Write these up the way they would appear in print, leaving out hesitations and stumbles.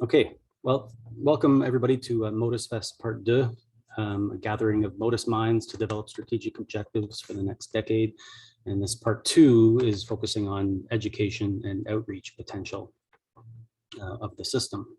Okay, well, welcome everybody to Motus Fest Part 2, a gathering of Modus minds to develop strategic objectives for the next decade. And this Part 2 is focusing on education and outreach potential of the system.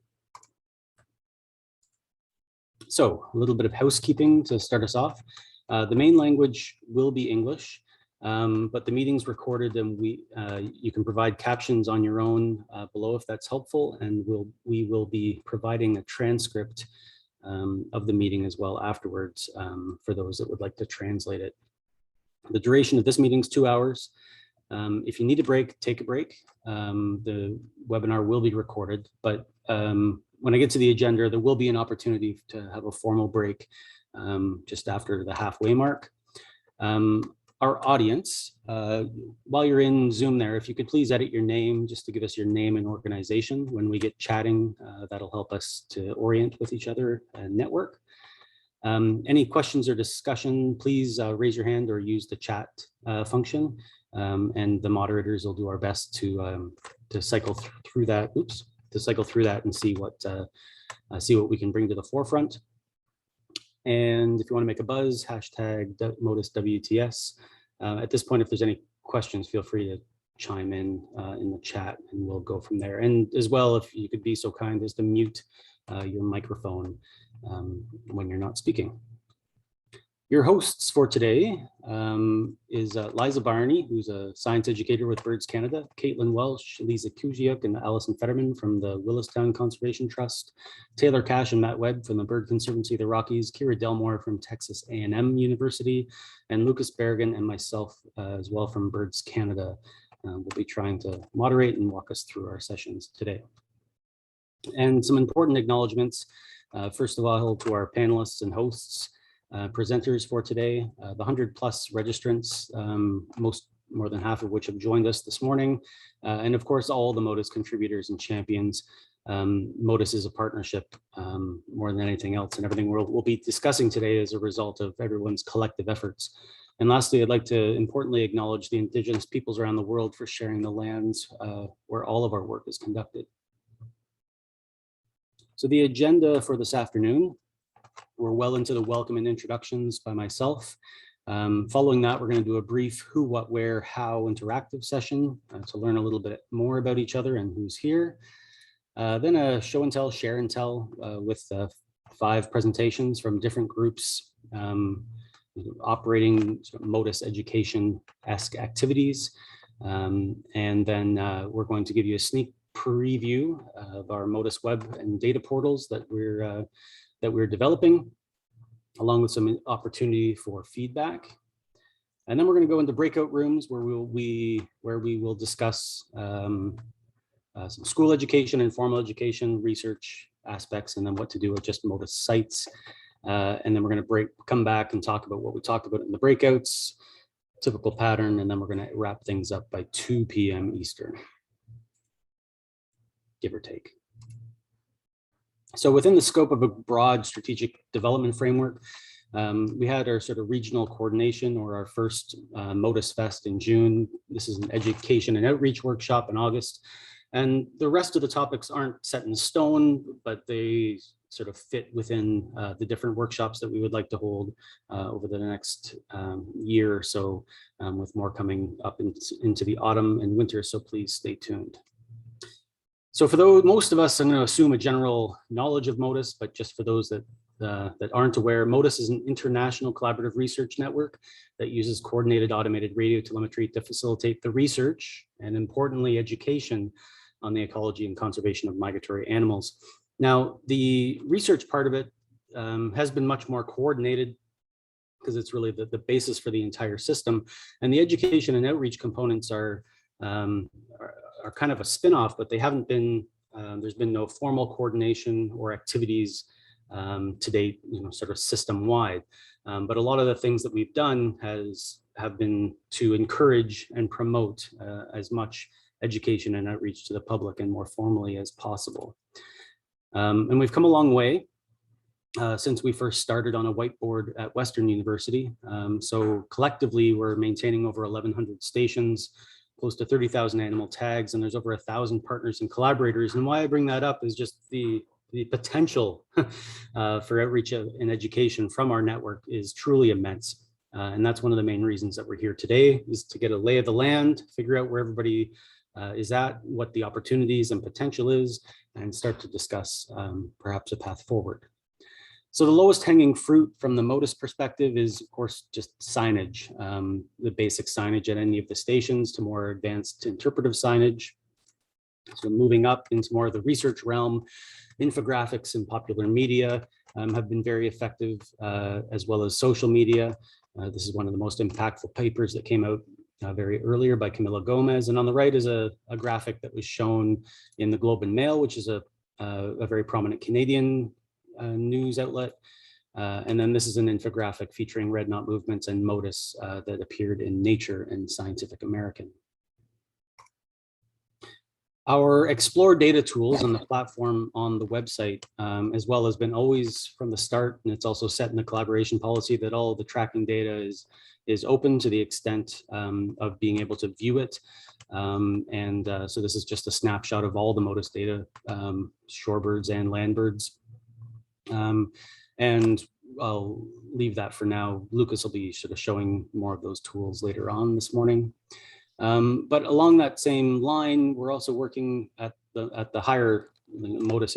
So a little bit of housekeeping to start us off. The main language will be English. But the meeting's recorded, and you can provide captions on your own below if that's helpful, and we will be providing a transcript of the meeting as well afterwards for those that would like to translate it. The duration of this meeting is 2 hours. If you need a break, take a break. The webinar will be recorded, but when I get to the agenda, there will be an opportunity to have a formal break just after the halfway mark. Our audience, while you're in Zoom there, if you could please edit your name just to give us your name and organization when we get chatting, that'll help us to orient with each other and network. Any questions or discussion, please raise your hand or use the chat function, and the moderators will do our best to cycle through that. To cycle through that and see what we can bring to the forefront. And if you want to make a buzz, hashtag Motus WTS. At this point, if there's any questions, feel free to chime in the chat and we'll go from there. And as well, if you could be so kind as to mute your microphone when you're not speaking. Your hosts for today is Liza Barney, who's a science educator with Birds Canada, Caitlin Welsh, Lisa Kuziuk, and Alison Fetterman from the Willistown Conservation Trust, Taylor Cash and Matt Webb from the Bird Conservancy of the Rockies, Kira Delmore from Texas A&M University, and Lucas Berrigan and myself as well from Birds Canada. We'll be trying to moderate and walk us through our sessions today. And some important acknowledgements. First of all, to our panelists and hosts. Presenters for today, the 100+ registrants, more than half of which have joined us this morning, and of course all the Modus contributors and champions. Modus is a partnership more than anything else, and everything we'll be discussing today is a result of everyone's collective efforts. And lastly, I'd like to importantly acknowledge the Indigenous peoples around the world for sharing the lands where all of our work is conducted. So the agenda for this afternoon. We're well into the welcome and introductions by myself. Following that, we're going to do a brief who, what, where, how interactive session to learn a little bit more about each other and who's here. Then a show and tell, share and tell with 5 presentations from different groups operating sort of Modus education-esque activities. And then we're going to give you a sneak preview of our Modus web and data portals that we're developing, along with some opportunity for feedback. And then we're going to go into breakout rooms where we will discuss some school education and formal education research aspects, and then what to do with just Modus sites. And then we're going to come back and talk about what we talked about in the breakouts, typical pattern, and then we're going to wrap things up by 2 p.m. Eastern, give or take. So within the scope of a broad strategic development framework, we had our sort of regional coordination, or our first Motus Fest in June. This is an education and outreach workshop in August. And the rest of the topics aren't set in stone, but they sort of fit within the different workshops that we would like to hold over the next year or so, with more coming up into the autumn and winter. So please stay tuned. So for those, most of us, I'm going to assume a general knowledge of Modus, but just for those that aren't aware, Modus is an international collaborative research network that uses coordinated automated radio telemetry to facilitate the research and, importantly, education on the ecology and conservation of migratory animals. Now, the research part of it has been much more coordinated because it's really the basis for the entire system, and the education and outreach components are kind of a spin-off, but they haven't been, there's been no formal coordination or activities to date, sort of system-wide. But a lot of the things that we've done have been to encourage and promote as much education and outreach to the public and more formally as possible. And we've come a long way since we first started on a whiteboard at Western University. So collectively, we're maintaining over 1,100 stations close to 30,000 animal tags, and there's over 1,000 partners and collaborators. And why I bring that up is just the potential for outreach and education from our network is truly immense. And that's one of the main reasons that we're here today, is to get a lay of the land, figure out where everybody is at, what the opportunities and potential is, and start to discuss perhaps a path forward. So the lowest hanging fruit from the Modus perspective is, of course, just signage, the basic signage at any of the stations to more advanced interpretive signage. So moving up into more of the research realm, infographics and popular media have been very effective, as well as social media. This is one of the most impactful papers that came out very earlier by Camila Gomez. And on the right is a graphic that was shown in the Globe and Mail, which is a very prominent Canadian news outlet. And then this is an infographic featuring red knot movements and Modus that appeared in Nature and Scientific American. Our Explore data tools on the platform on the website, as well, has been always from the start, and it's also set in the collaboration policy that all the tracking data is open to the extent of being able to view it. So this is just a snapshot of all the Modus data, shorebirds and landbirds. And I'll leave that for now. Lucas will be sort of showing more of those tools later on this morning. But along that same line, we're also working at the higher Modus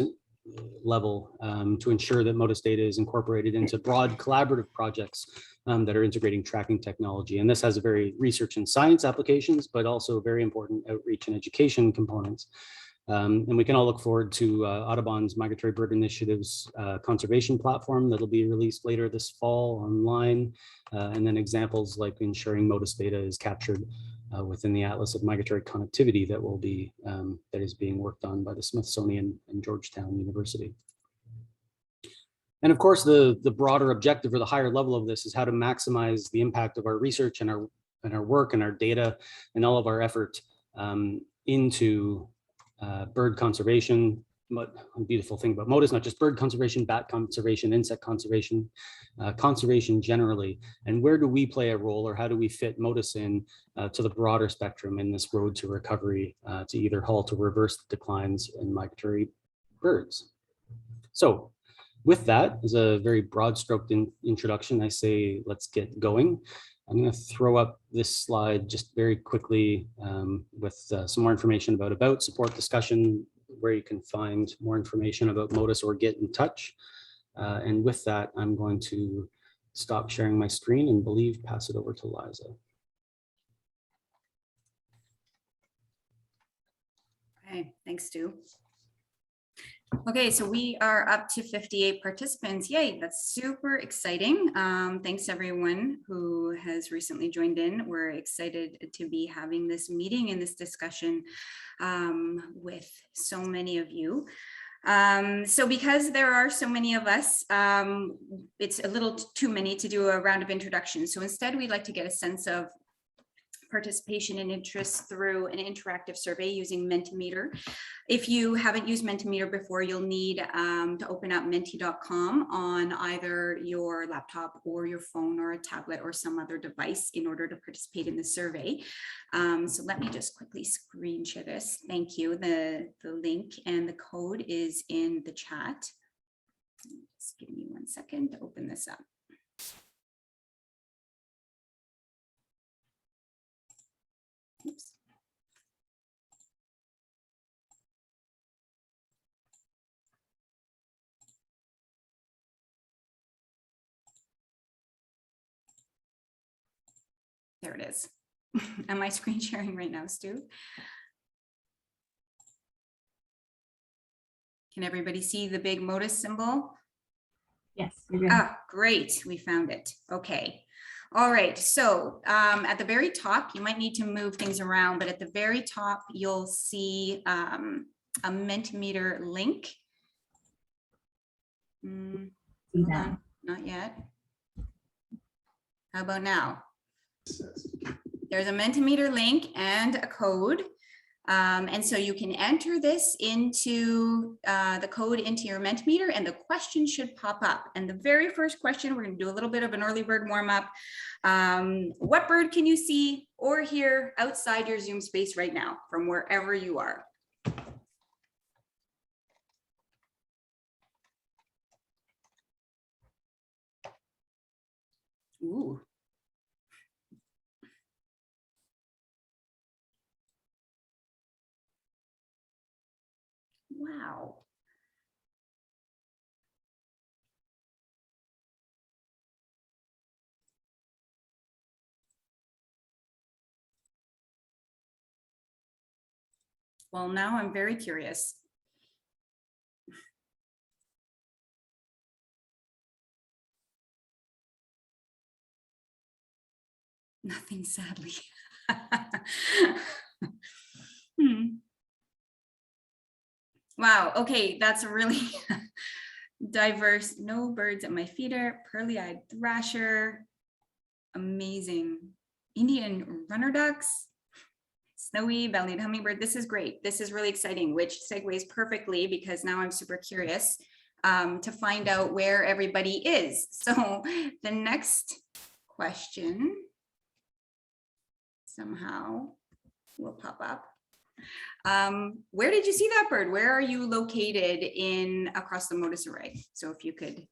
level to ensure that Modus data is incorporated into broad collaborative projects that are integrating tracking technology. And this has a very research and science applications, but also very important outreach and education components. And we can all look forward to Audubon's Migratory Bird Initiative's conservation platform that'll be released later this fall online. And then examples like ensuring Modus data is captured within the Atlas of Migratory Connectivity that will be that is being worked on by the Smithsonian and Georgetown University. And of course, the broader objective or the higher level of this is how to maximize the impact of our research and our work and our data and all of our effort into bird conservation. But a beautiful thing about Modus, not just bird conservation, bat conservation, insect conservation, conservation generally. And where do we play a role, or how do we fit Modus in to the broader spectrum in this road to recovery, to either halt or reverse the declines in migratory birds? So with that, as a very broad stroked introduction, I say, let's get going. I'm going to throw up this slide just very quickly with some more information about support discussion, where you can find more information about Modus or get in touch. And with that, I'm going to stop sharing my screen and pass it over to Liza. Okay, thanks, Stu. Okay, so we are up to 58 participants. Yay, that's super exciting. Thanks everyone who has recently joined in. We're excited to be having this meeting and this discussion with so many of you. So because there are so many of us, it's a little too many to do a round of introductions. So instead, we'd like to get a sense of participation and interest through an interactive survey using Mentimeter. If you haven't used Mentimeter before, you'll need to open up menti.com on either your laptop or your phone or a tablet or some other device in order to participate in the survey. So let me just quickly screen share this. Thank you. The link and the code is in the chat. Just give me 1 second to open this up. Oops. There it is. Am I screen sharing right now, Stu? Can everybody see the big Modus symbol? Yes. You're good. Ah, great. We found it. Okay. All right, so at the very top, you might need to move things around, but at the very top, you'll see a Mentimeter link. Hold on, not yet. How about now? There's a Mentimeter link and a code. And so you can enter this into the code into your Mentimeter, and the question should pop up. And the very first question, we're going to do a little bit of an early bird warm up. What bird can you see or hear outside your Zoom space right now from wherever you are? Ooh. Wow. Well, now I'm very curious. Nothing, sadly. Wow, okay, that's a really diverse. No birds at my feeder, pearly-eyed thrasher, amazing. Indian runner ducks, snowy bellied hummingbird. This is great. This is really exciting, which segues perfectly because now I'm super curious to find out where everybody is. So the next question somehow will pop up. Where did you see that bird? Where are you located in across the Modus array? So if you could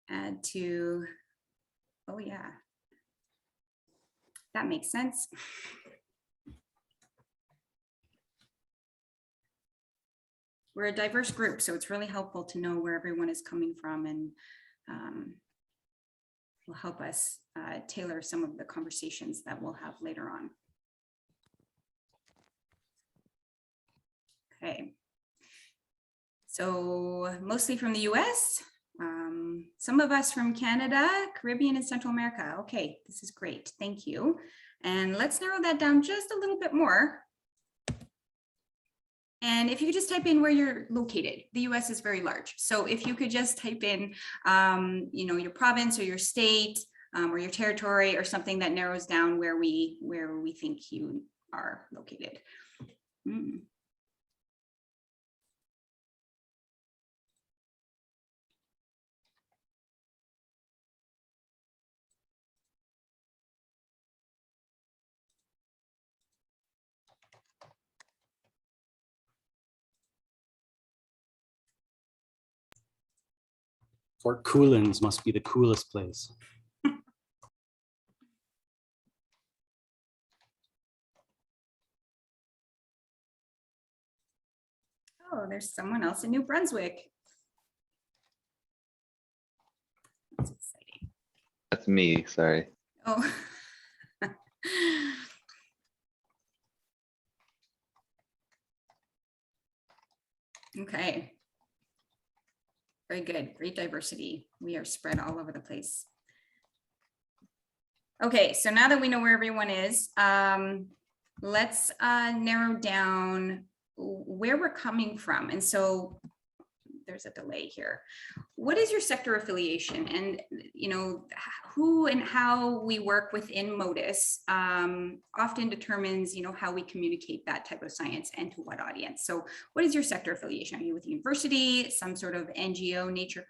add to, oh yeah, that makes sense. We're a diverse group, so it's really helpful to know where everyone is coming from, and will help us tailor some of the conversations that we'll have later on. Okay, so mostly from the US, some of us from Canada, Caribbean, and Central America. Okay, this is great, thank you. And let's narrow that down just a little bit more. And if you could just type in where you're located, the US is very large. So if you could just type in, you know, your province or your state or your territory or something that narrows down where we think you are located. Fort Coolins must be the coolest place. Oh, there's someone else in New Brunswick. That's exciting. That's me, sorry. Oh. Okay. Very good, great diversity. We are spread all over the place. Okay, so now that we know where everyone is, let's narrow down where we're coming from. And so there's a delay here. What is your sector affiliation? And you know, who and how we work within Modus often determines, you know, how we communicate that type of science and to what audience. So what is your sector affiliation? Are you with a university, some sort of NGO, nature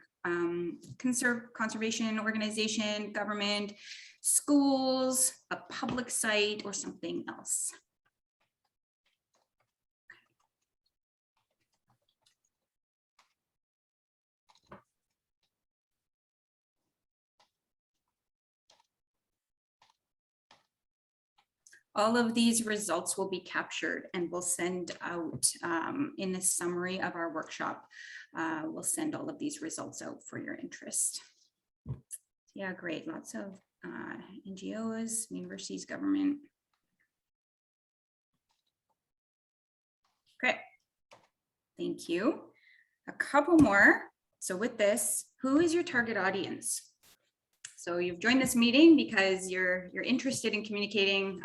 conservation organization, government, schools, a public site, or something else? All of these results will be captured and we'll send out in the summary of our workshop. We'll send all of these results out for your interest. Yeah, great. Lots of NGOs, universities, government. Great. Thank you. A couple more. So with this, who is your target audience? So you've joined this meeting because you're interested in communicating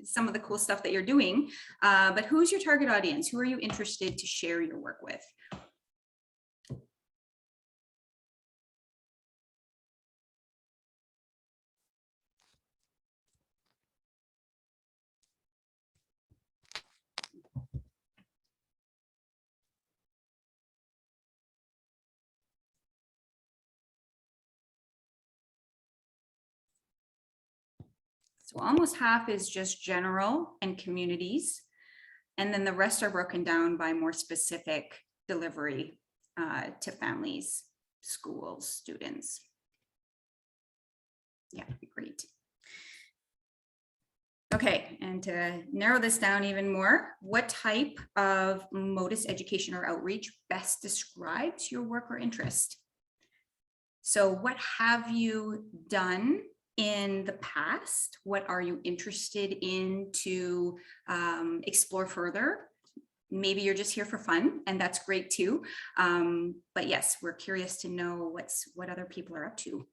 some of the cool stuff that you're doing, but who's your target audience? Who are you interested to share your work with? So almost half is just general and communities. And then the rest are broken down by more specific delivery to families, schools, students. Yeah, great. Okay, and to narrow this down even more, what type of Modus education or outreach best describes your work or interest? So what have you done in the past? What are you interested in to explore further? Maybe you're just here for fun, and that's great too. But yes, we're curious to know what other people are up to.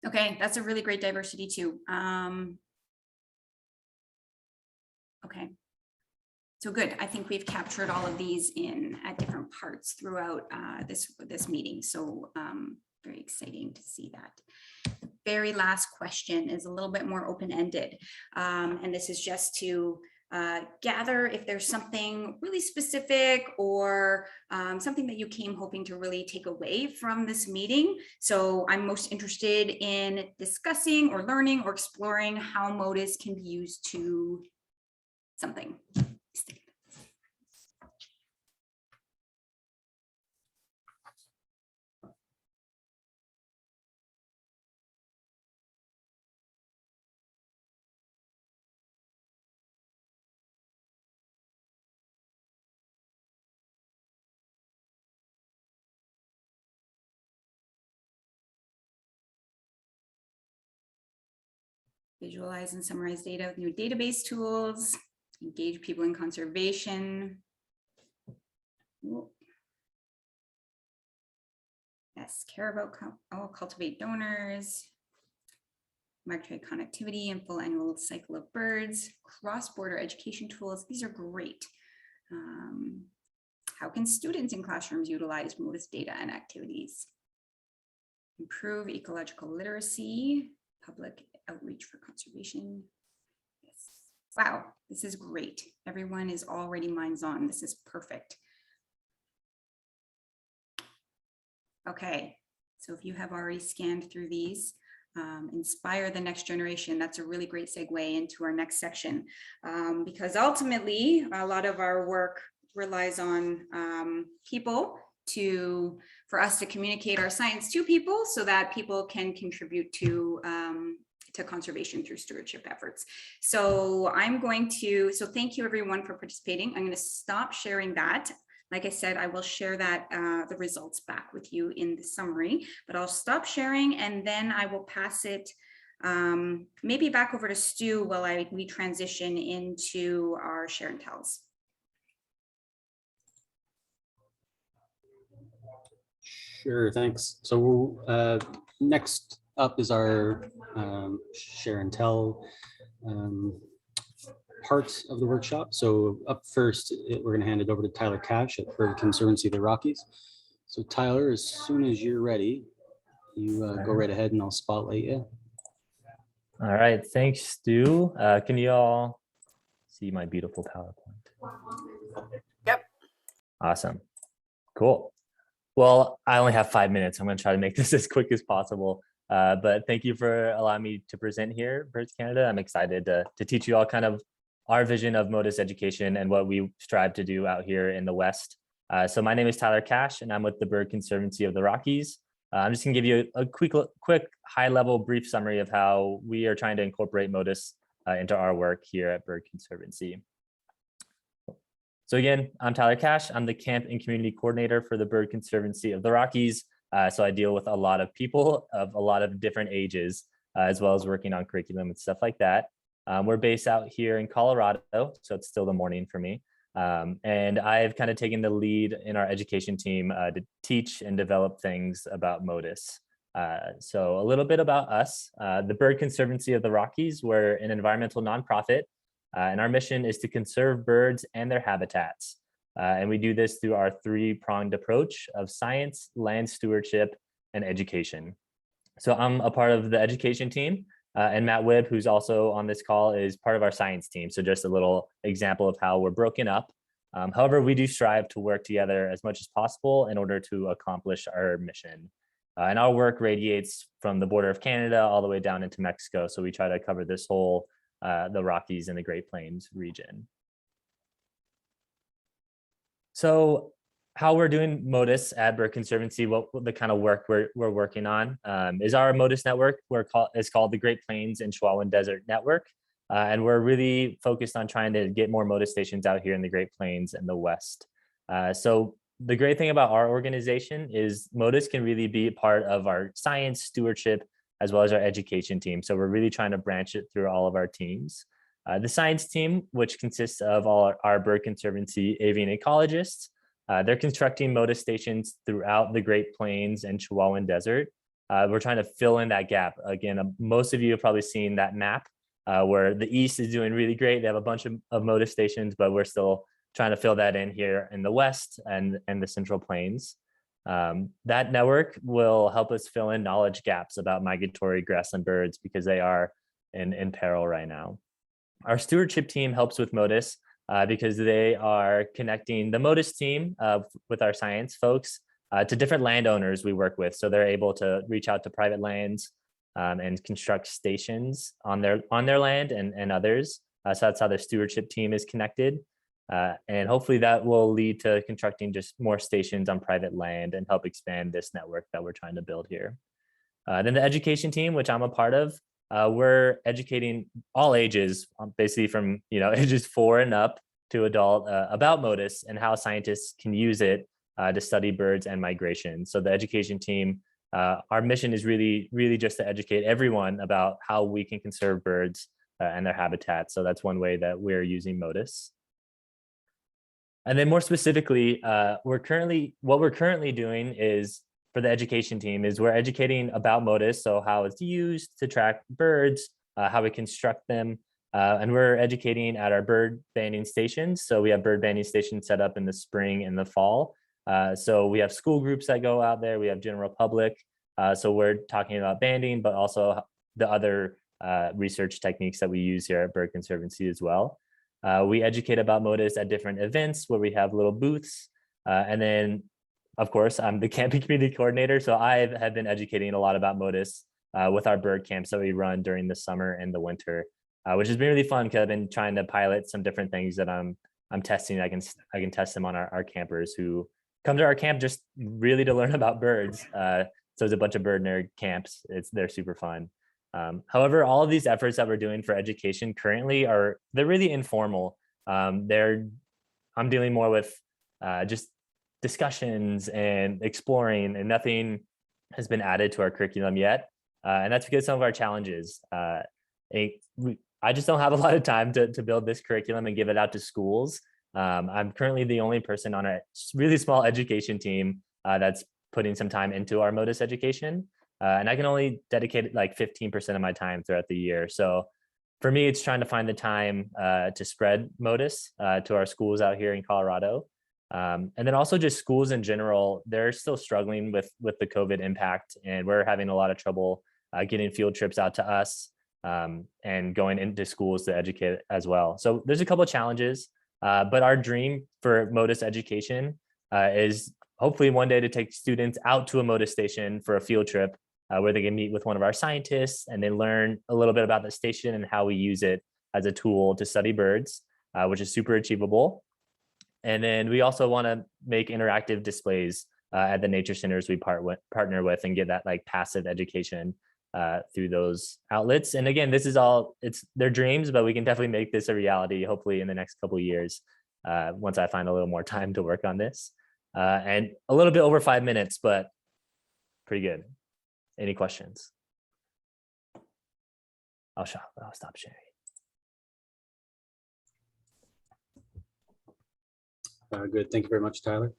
Okay, that's a really great diversity too. Okay, so good. I think we've captured all of these at different parts throughout this meeting. So very exciting to see that. The very last question is a little bit more open-ended, and this is just to gather if there's something really specific or something that you came hoping to really take away from this meeting. So I'm most interested in discussing or learning or exploring how Modus can be used to something. Visualize and summarize data with new database tools, engage people in conservation. Ooh. Yes, care about, cultivate donors, migratory connectivity and full annual cycle of birds, cross-border education tools. These are great. How can students in classrooms utilize Modus data and activities? Improve ecological literacy, public outreach for conservation. Yes. Wow, this is great. Everyone is already minds on. This is perfect. Okay, so if you have already scanned through these, inspire the next generation. That's a really great segue into our next section, because ultimately a lot of our work relies on people for us to communicate our science to people so that people can contribute to conservation through stewardship efforts. So thank you everyone for participating. I'm going to stop sharing that. Like I said, I will share that the results back with you in the summary, but I'll stop sharing and then I will pass it maybe back over to Stu while we transition into our share and tells. Sure, thanks. So next up is our share and tell part of the workshop. So up first, we're going to hand it over to Tyler Cash at Bird Conservancy of the Rockies. So Tyler, as soon as you're ready, you go right ahead and I'll spotlight you. All right, thanks, Stu. Can you all see my beautiful PowerPoint? Yep. Awesome. Cool. Well, I only have 5 minutes. I'm going to try to make this as quick as possible. But thank you for allowing me to present here, Birds Canada. I'm excited to teach you all kind of our vision of Modus education and what we strive to do out here in the West. So my name is Tyler Cash, and I'm with the Bird Conservancy of the Rockies. I'm just going to give you a quick high-level brief summary of how we are trying to incorporate Modus into our work here at Bird Conservancy. So again, I'm Tyler Cash. I'm the Camp and Community Coordinator for the Bird Conservancy of the Rockies. So I deal with a lot of people of a lot of different ages, as well as working on curriculum and stuff like that. We're based out here in Colorado, so it's still the morning for me. And I've kind of taken the lead in our education team to teach and develop things about Modus. So a little bit about us, the Bird Conservancy of the Rockies. We're an environmental nonprofit, and our mission is to conserve birds and their habitats. And we do this through our three-pronged approach of science, land stewardship, and education. So I'm a part of the education team, and Matt Wibb, who's also on this call, is part of our science team. So just a little example of how we're broken up. However, we do strive to work together as much as possible in order to accomplish our mission. And our work radiates from the border of Canada all the way down into Mexico. So we try to cover this whole, the Rockies and the Great Plains region. So how we're doing Modus at Bird Conservancy, what the kind of work we're working on is our Modus network. It's called the Great Plains and Chihuahuan Desert Network. And we're really focused on trying to get more Modus stations out here in the Great Plains and the West. So the great thing about our organization is Modus can really be part of our science stewardship as well as our education team. So we're really trying to branch it through all of our teams. The science team, which consists of all our Bird Conservancy avian ecologists, they're constructing Modus stations throughout the Great Plains and Chihuahuan Desert. We're trying to fill in that gap. Again, most of you have probably seen that map where the East is doing really great. They have a bunch of Modus stations, but we're still trying to fill that in here in the West and the Central Plains. That network will help us fill in knowledge gaps about migratory grassland birds because they are in peril right now. Our stewardship team helps with Modus because they are connecting the Modus team with our science folks to different landowners we work with. So they're able to reach out to private lands and construct stations on their land and others. So that's how the stewardship team is connected. And hopefully that will lead to constructing just more stations on private land and help expand this network that we're trying to build here. Then the education team, which I'm a part of, we're educating all ages, basically from ages 4 and up to adult, about Modus and how scientists can use it to study birds and migration. So the education team, our mission is really just to educate everyone about how we can conserve birds and their habitats. So that's one way that we're using Modus. And then more specifically, what we're currently doing is, for the education team, is we're educating about Modus, so how it's used to track birds, how we construct them, and we're educating at our bird banding stations. So we have bird banding stations set up in the spring and the fall. So we have school groups that go out there, we have general public. So we're talking about banding, but also the other research techniques that we use here at Bird Conservancy as well. We educate about Modus at different events where we have little booths. And then, of course, I'm the camping community coordinator. So I have been educating a lot about Modus with our bird camps that we run during the summer and the winter, which has been really fun because I've been trying to pilot some different things that I'm testing. I can test them on our campers who come to our camp just really to learn about birds. So there's a bunch of bird nerd camps. They're super fun. However, all of these efforts that we're doing for education currently they're really informal. I'm dealing more with just discussions and exploring, and nothing has been added to our curriculum yet. And that's because some of our challenges. I just don't have a lot of time to build this curriculum and give it out to schools. I'm currently the only person on a really small education team that's putting some time into our Modus education. And I can only dedicate like 15% of my time throughout the year. So for me, it's trying to find the time to spread Modus to our schools out here in Colorado. And then also just schools in general, they're still struggling with the COVID impact, and we're having a lot of trouble getting field trips out to us and going into schools to educate as well. So there's a couple of challenges, but our dream for Modus education is hopefully one day to take students out to a Modus station for a field trip where they can meet with one of our scientists and then learn a little bit about the station and how we use it as a tool to study birds, which is super achievable. And then we also want to make interactive displays at the nature centers we partner with and get that like passive education through those outlets. And again, this is all, it's their dreams, but we can definitely make this a reality, hopefully in the next couple of years, once I find a little more time to work on this. And a little bit over 5 minutes, but pretty good. Any questions? I'll stop sharing. Good. Thank you very much, Tyler.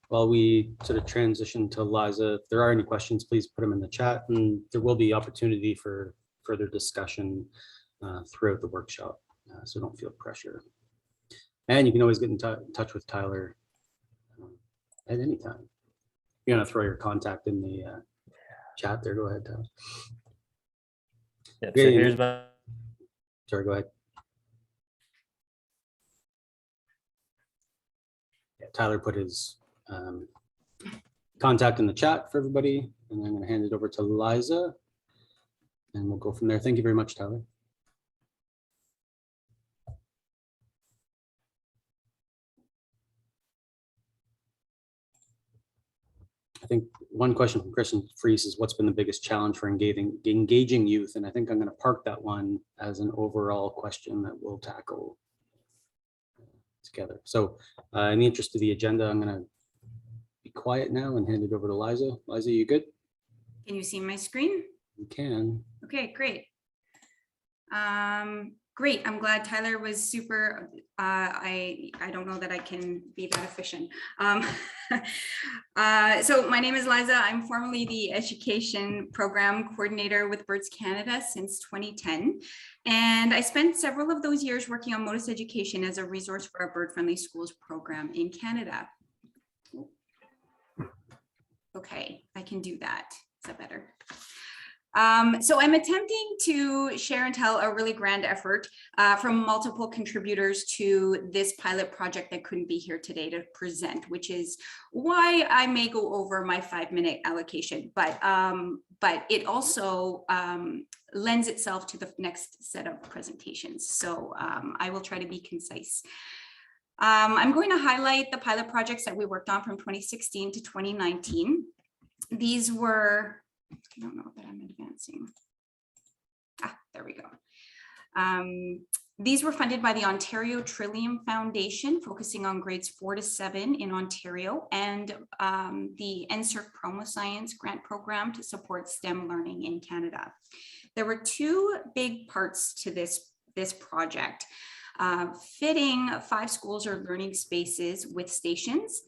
While we sort of transition to Liza, if there are any questions, please put them in the chat, and there will be opportunity for further discussion throughout the workshop, so don't feel pressure. And you can always get in touch with Tyler at any time. You're gonna throw your contact in the chat there. Go ahead, Tyler. Yep, Yeah, so you- here's my Sorry, go ahead. Yeah, Tyler put his contact in the chat for everybody, and I'm going to hand it over to Liza, and we'll go from there. Thank you very much, Tyler. I think one question from Kristen Fries is what's been the biggest challenge for engaging youth? And I think I'm going to park that one as an overall question that we'll tackle together. So in the interest of the agenda, I'm going to be quiet now and hand it over to Liza. Liza, you good? Can you see my screen? You can. Okay, great. Great. I'm glad Tyler was super. I don't know that I can be that efficient. So my name is Liza. I'm formerly the Education Program Coordinator with Birds Canada since 2010. And I spent several of those years working on Modus Education as a resource for our bird-friendly schools program in Canada. Okay, I can do that. Is that better? So I'm attempting to share and tell a really grand effort from multiple contributors to this pilot project that couldn't be here today to present, which is why I may go over my 5-minute allocation, but it also lends itself to the next set of presentations. So I will try to be concise. I'm going to highlight the pilot projects that we worked on from 2016 to 2019. These were, I don't know that I'm advancing. There we go. These were funded by the Ontario Trillium Foundation, focusing on grades 4 to 7 in Ontario, and the NSERC Promo Science grant program to support STEM learning in Canada. There were 2 big parts to this project. Fitting 5 schools or learning spaces with stations,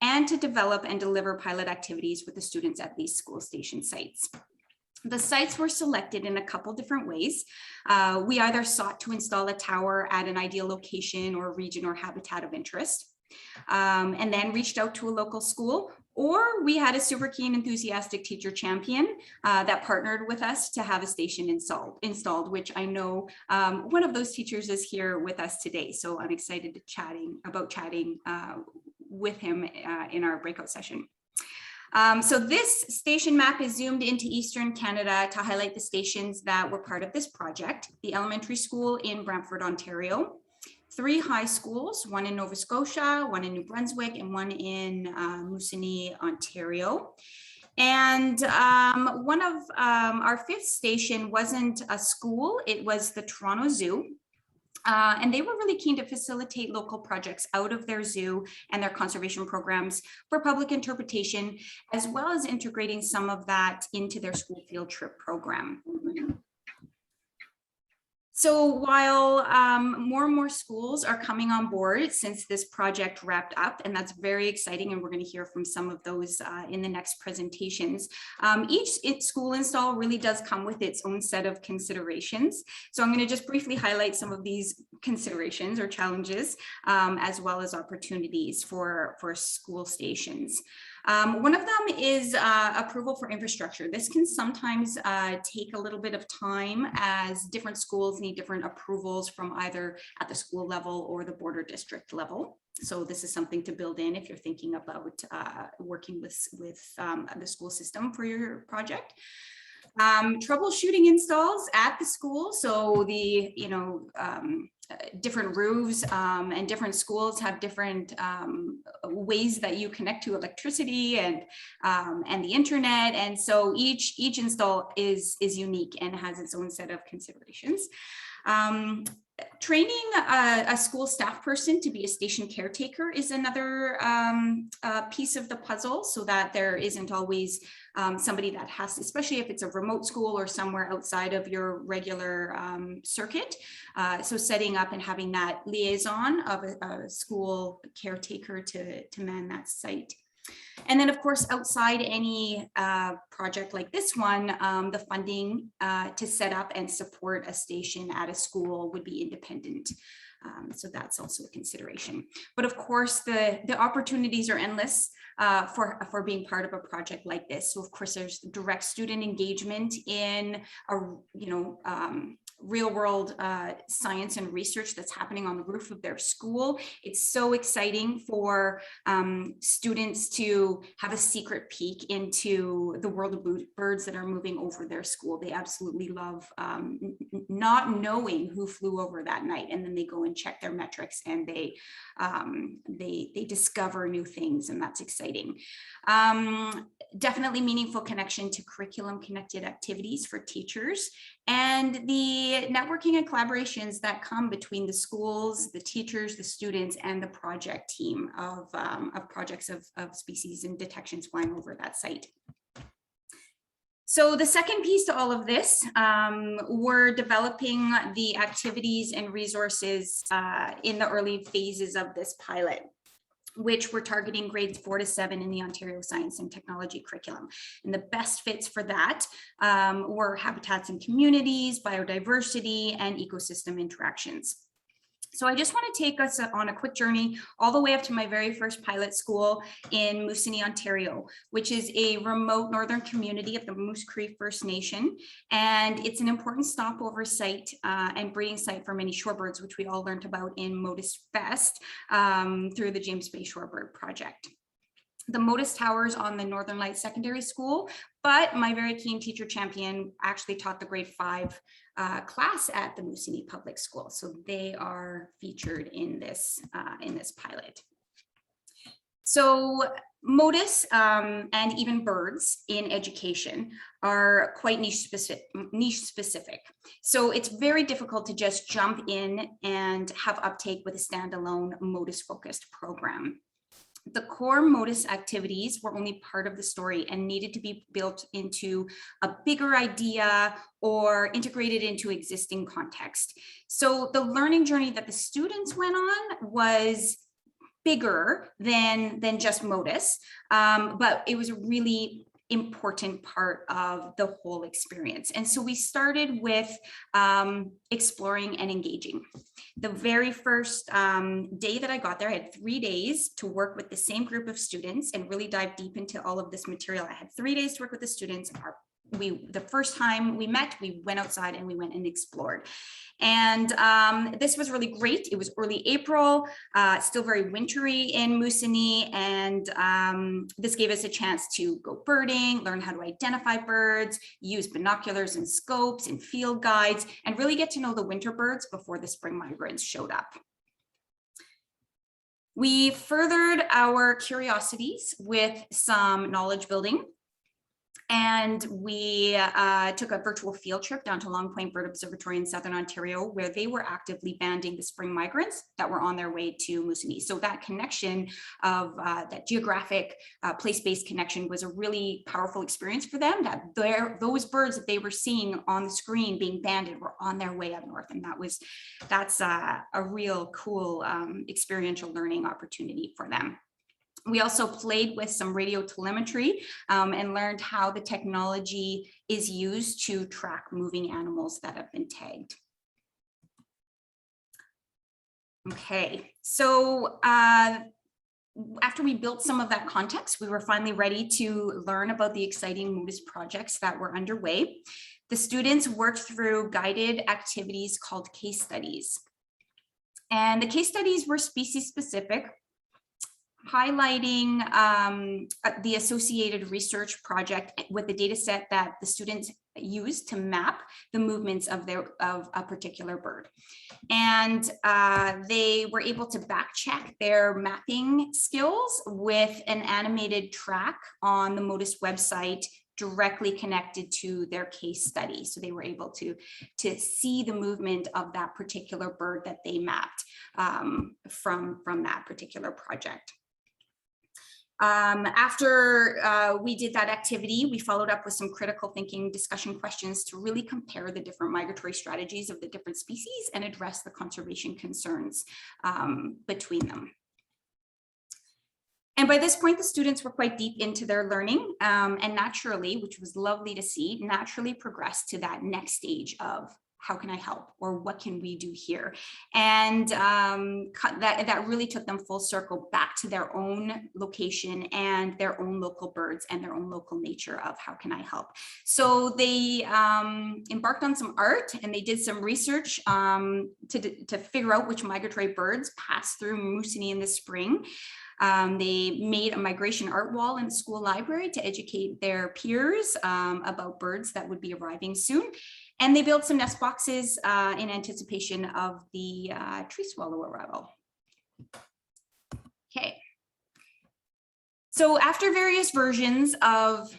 and to develop and deliver pilot activities with the students at these school station sites. The sites were selected in a couple different ways. We either sought to install a tower at an ideal location or region or habitat of interest, and then reached out to a local school, or we had a super keen, enthusiastic teacher champion that partnered with us to have a station installed, which I know one of those teachers is here with us today. So I'm excited to chatting with him in our breakout session. So this station map is zoomed into Eastern Canada to highlight the stations that were part of this project. The elementary school in Brantford, Ontario, 3 high schools, 1 in Nova Scotia, 1 in New Brunswick, and 1 in Moosonee, Ontario. And one of our 5th station wasn't a school, it was the Toronto Zoo. And they were really keen to facilitate local projects out of their zoo and their conservation programs for public interpretation, as well as integrating some of that into their school field trip program. So while more and more schools are coming on board since this project wrapped up, and that's very exciting, and we're going to hear from some of those in the next presentations, each school install really does come with its own set of considerations. So I'm going to just briefly highlight some of these considerations or challenges, as well as opportunities for school stations. One of them is approval for infrastructure. This can sometimes take a little bit of time, as different schools need different approvals from either at the school level or the border district level. So this is something to build in if you're thinking about working with the school system for your project. Troubleshooting installs at the school. So the, different roofs and different schools have different ways that you connect to electricity and the internet. And so each install is unique and has its own set of considerations. Training a school staff person to be a station caretaker is another piece of the puzzle, so that there isn't always somebody that has, especially if it's a remote school or somewhere outside of your regular circuit. So setting up and having that liaison of a school caretaker to man that site. And then, of course, outside any project like this one, the funding to set up and support a station at a school would be independent. So that's also a consideration. But of course, the opportunities are endless for being part of a project like this. So of course, there's direct student engagement in a real world science and research that's happening on the roof of their school. It's so exciting for students to have a secret peek into the world of birds that are moving over their school. They absolutely love not knowing who flew over that night, and then they go and check their metrics and they discover new things, and that's exciting. Definitely meaningful connection to curriculum connected activities for teachers, and the networking and collaborations that come between the schools, the teachers, the students, and the project team of projects of species and detections flying over that site. So the second piece to all of this, we're developing the activities and resources in the early phases of this pilot, which we're targeting grades 4 to 7 in the Ontario Science and Technology curriculum. And the best fits for that were habitats and communities, biodiversity, and ecosystem interactions. So I just want to take us on a quick journey all the way up to my very first pilot school in Moosonee, Ontario, which is a remote northern community of the Moose Cree First Nation. And it's an important stopover site and breeding site for many shorebirds, which we all learned about in Motus Fest through the James Bay Shorebird Project. The Modus towers on the Northern Lights Secondary School, but my very keen teacher champion actually taught the grade 5 class at the Moosonee Public School. So they are featured in this pilot. So Modus and even birds in education are quite niche specific. So it's very difficult to just jump in and have uptake with a standalone Modus focused program. The core Modus activities were only part of the story and needed to be built into a bigger idea or integrated into existing context. So the learning journey that the students went on was bigger than just Modus, but it was a really important part of the whole experience. And so we started with exploring and engaging. The very first day that I got there, I had 3 days to work with the same group of students and really dive deep into all of this material. I had 3 days to work with the students. The first time we met, we went outside and we went and explored. And this was really great. It was early April, still very wintry in Moosonee. And this gave us a chance to go birding, learn how to identify birds, use binoculars and scopes and field guides, and really get to know the winter birds before the spring migrants showed up. We furthered our curiosities with some knowledge building. And we took a virtual field trip down to Long Point Bird Observatory in Southern Ontario, where they were actively banding the spring migrants that were on their way to Moosonee. So that connection of that geographic place-based connection was a really powerful experience for them, that those birds that they were seeing on the screen being banded were on their way up north. And that's a real cool experiential learning opportunity for them. We also played with some radio telemetry and learned how the technology is used to track moving animals that have been tagged. Okay, so after we built some of that context, we were finally ready to learn about the exciting Modus projects that were underway. The students worked through guided activities called case studies. And the case studies were species specific, highlighting the associated research project with the data set that the students used to map the movements of a particular bird. And they were able to back check their mapping skills with an animated track on the Modus website directly connected to their case study. So they were able to see the movement of that particular bird that they mapped from that particular project. After we did that activity, we followed up with some critical thinking discussion questions to really compare the different migratory strategies of the different species and address the conservation concerns between them. And by this point, the students were quite deep into their learning and naturally, which was lovely to see, naturally progressed to that next stage of how can I help, or what can we do here? And that really took them full circle back to their own location and their own local birds and their own local nature of how can I help. So they embarked on some art and they did some research to figure out which migratory birds pass through Moosonee in the spring. They made a migration art wall in the school library to educate their peers about birds that would be arriving soon. And they built some nest boxes in anticipation of the tree swallow arrival. Okay. So after various versions of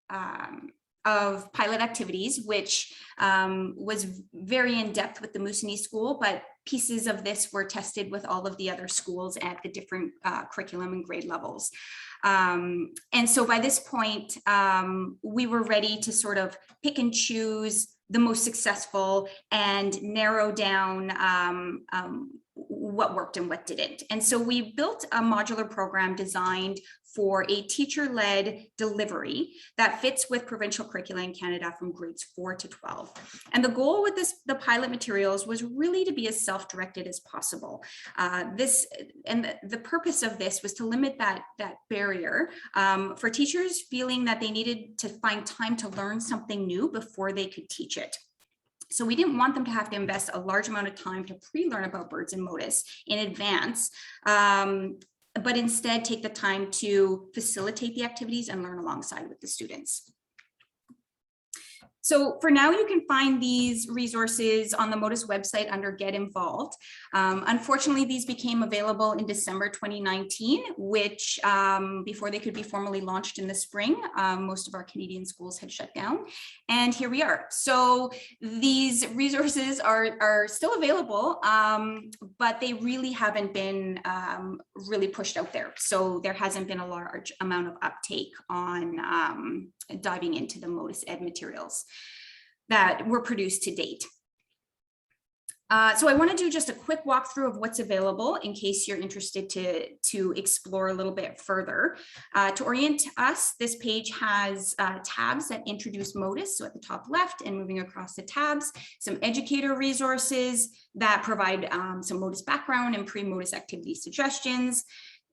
pilot activities, which was very in depth with the Moosonee school, but pieces of this were tested with all of the other schools at the different curriculum and grade levels. And so by this point, we were ready to sort of pick and choose the most successful and narrow down what worked and what didn't. And so we built a modular program designed for a teacher-led delivery that fits with provincial curricula in Canada from grades 4 to 12. And the goal with the pilot materials was really to be as self-directed as possible. The purpose of this was to limit that barrier for teachers feeling that they needed to find time to learn something new before they could teach it. So we didn't want them to have to invest a large amount of time to pre-learn about birds and Modus in advance, but instead take the time to facilitate the activities and learn alongside with the students. So for now, you can find these resources on the Modus website under Get Involved. Unfortunately, these became available in December 2019, which before they could be formally launched in the spring, most of our Canadian schools had shut down. And here we are. So these resources are still available, but they really haven't been really pushed out there. So there hasn't been a large amount of uptake on diving into the Modus Ed materials that were produced to date. So I want to do just a quick walkthrough of what's available in case you're interested to explore a little bit further. To orient us, this page has tabs that introduce Modus. So at the top left and moving across the tabs, some educator resources that provide some Modus background and pre-Modus activity suggestions.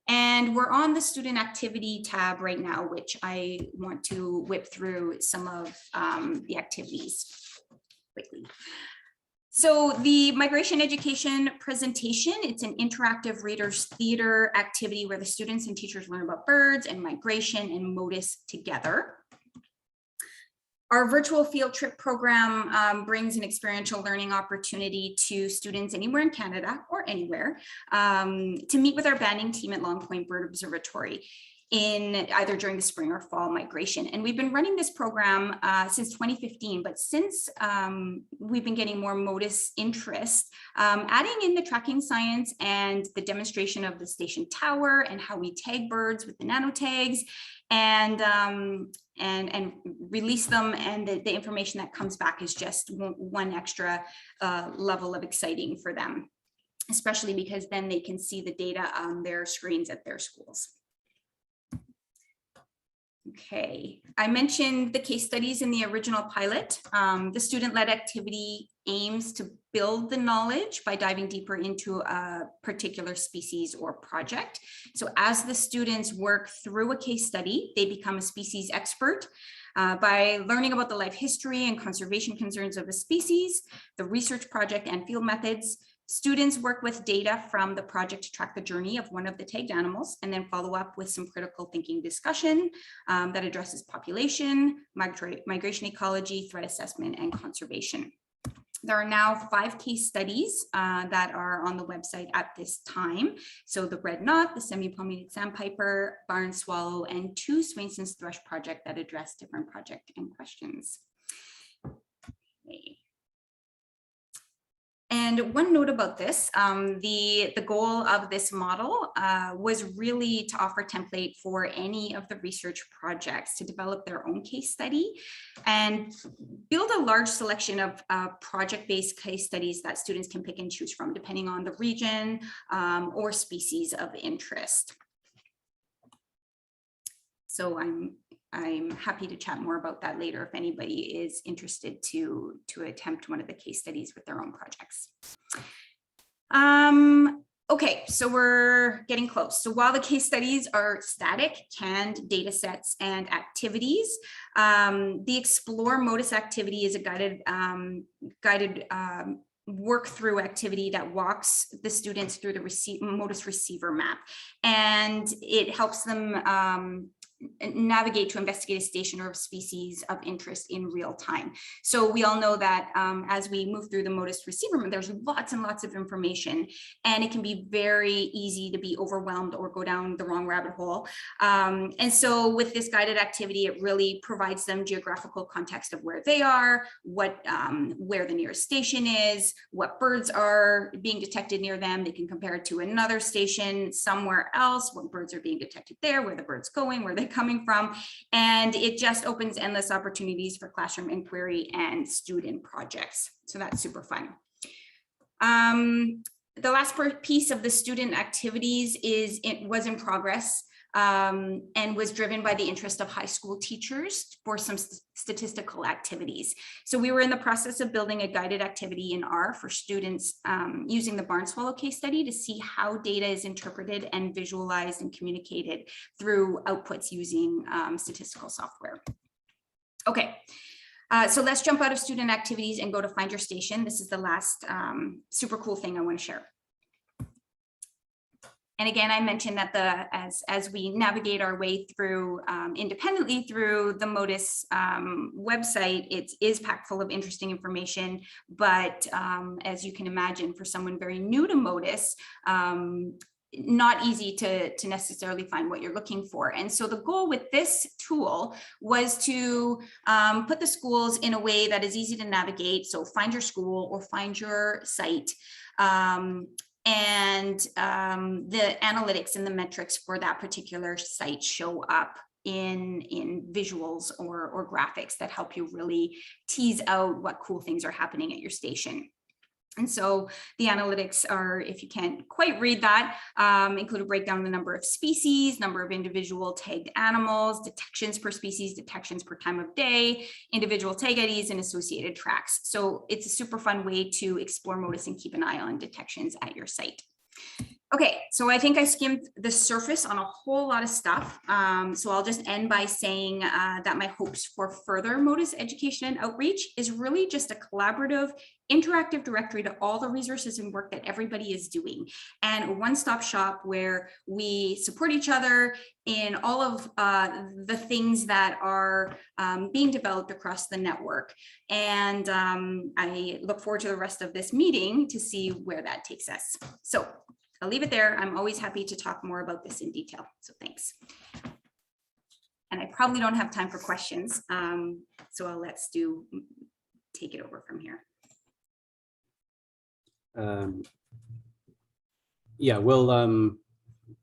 And we're on the student activity tab right now, which I want to whip through some of the activities quickly. So the migration education presentation, it's an interactive readers theater activity where the students and teachers learn about birds and migration and Modus together. Our virtual field trip program brings an experiential learning opportunity to students anywhere in Canada or anywhere to meet with our banding team at Long Point Bird Observatory in either during the spring or fall migration. And we've been running this program since 2015, but since we've been getting more Modus interest, adding in the tracking science and the demonstration of the station tower and how we tag birds with the nano tags and release them, and the information that comes back is just one extra level of exciting for them, especially because then they can see the data on their screens at their schools. Okay, I mentioned the case studies in the original pilot. The student-led activity aims to build the knowledge by diving deeper into a particular species or project. So as the students work through a case study, they become a species expert by learning about the life history and conservation concerns of a species, the research project and field methods. Students work with data from the project to track the journey of one of the tagged animals and then follow up with some critical thinking discussion that addresses population, migration ecology, threat assessment, and conservation. There are now 5 case studies that are on the website at this time. So the red knot, the semi-palmated sandpiper, barn swallow, and 2 Swainson's thrush project that address different project and questions. Okay. And one note about this, the goal of this model was really to offer a template for any of the research projects to develop their own case study and build a large selection of project-based case studies that students can pick and choose from, depending on the region or species of interest. So I'm happy to chat more about that later if anybody is interested to attempt one of the case studies with their own projects. Okay, so we're getting close. So while the case studies are static, canned data sets and activities, the Explore Modus activity is a guided work through activity that walks the students through the Modus receiver map, and it helps them navigate to investigate a station or a species of interest in real time. So we all know that as we move through the Modus receiver, there's lots and lots of information, and it can be very easy to be overwhelmed or go down the wrong rabbit hole. And so with this guided activity, it really provides them geographical context of where they are, where the nearest station is, what birds are being detected near them. They can compare it to another station somewhere else, what birds are being detected there, where the bird's going, where they're coming from, and it just opens endless opportunities for classroom inquiry and student projects. So that's super fun. The last piece of the student activities was in progress and was driven by the interest of high school teachers for some statistical activities. So we were in the process of building a guided activity in R for students using the barn swallow case study to see how data is interpreted and visualized and communicated through outputs using statistical software. Okay. So let's jump out of student activities and go to Find Your Station. This is the last super cool thing I want to share. And again, I mentioned that as we navigate our way through independently through the Modus website, it is packed full of interesting information. But as you can imagine, for someone very new to Modus, not easy to necessarily find what you're looking for. And so the goal with this tool was to put the schools in a way that is easy to navigate. So find your school or find your site. And the analytics and the metrics for that particular site show up in visuals or graphics that help you really tease out what cool things are happening at your station. And so the analytics are, if you can't quite read that, include a breakdown of the number of species, number of individual tagged animals, detections per species, detections per time of day, individual tag IDs, and associated tracks. So it's a super fun way to explore Modus and keep an eye on detections at your site. Okay, so I think I skimmed the surface on a whole lot of stuff. So I'll just end by saying that my hopes for further Modus education and outreach is really just a collaborative, interactive directory to all the resources and work that everybody is doing, and a one-stop shop where we support each other in all of the things that are being developed across the network. And I look forward to the rest of this meeting to see where that takes us. So I'll leave it there. I'm always happy to talk more about this in detail. So thanks. And I probably don't have time for questions. So I'll let Stu take it over from here. Yeah, well,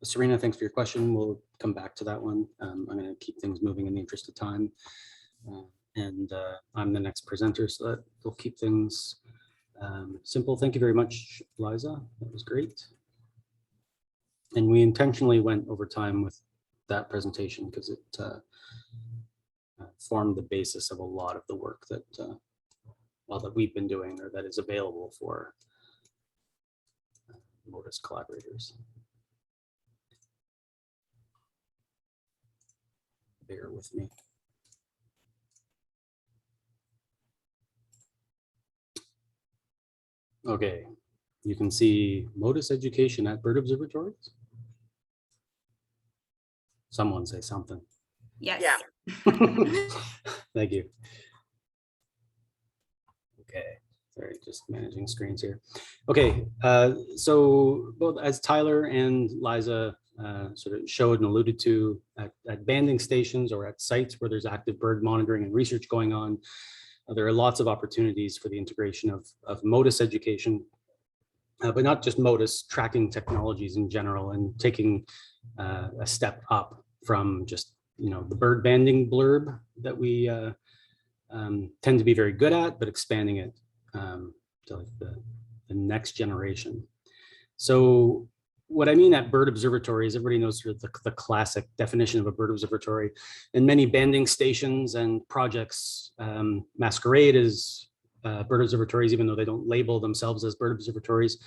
Serena, thanks for your question. We'll come back to that one. I'm going to keep things moving in the interest of time. And I'm the next presenter, so that will keep things simple. Thank you very much, Liza. That was great. And we intentionally went over time with that presentation because it formed the basis of a lot of the work that, that we've been doing or that is available for Modus collaborators. Bear with me. Okay, you can see Modus education at bird observatories. Someone say something. Yes. Yeah. Thank you. Okay, Sorry, just managing screens here. Okay, so both as Tyler and Liza sort of showed and alluded to, at banding stations or at sites where there's active bird monitoring and research going on, there are lots of opportunities for the integration of Modus education, but not just Modus, tracking technologies in general, and taking a step up from just the bird banding blurb that we tend to be very good at, but expanding it to like the next generation. So what I mean at bird observatories, everybody knows sort of the classic definition of a bird observatory, and many banding stations and projects masquerade as bird observatories, even though they don't label themselves as bird observatories.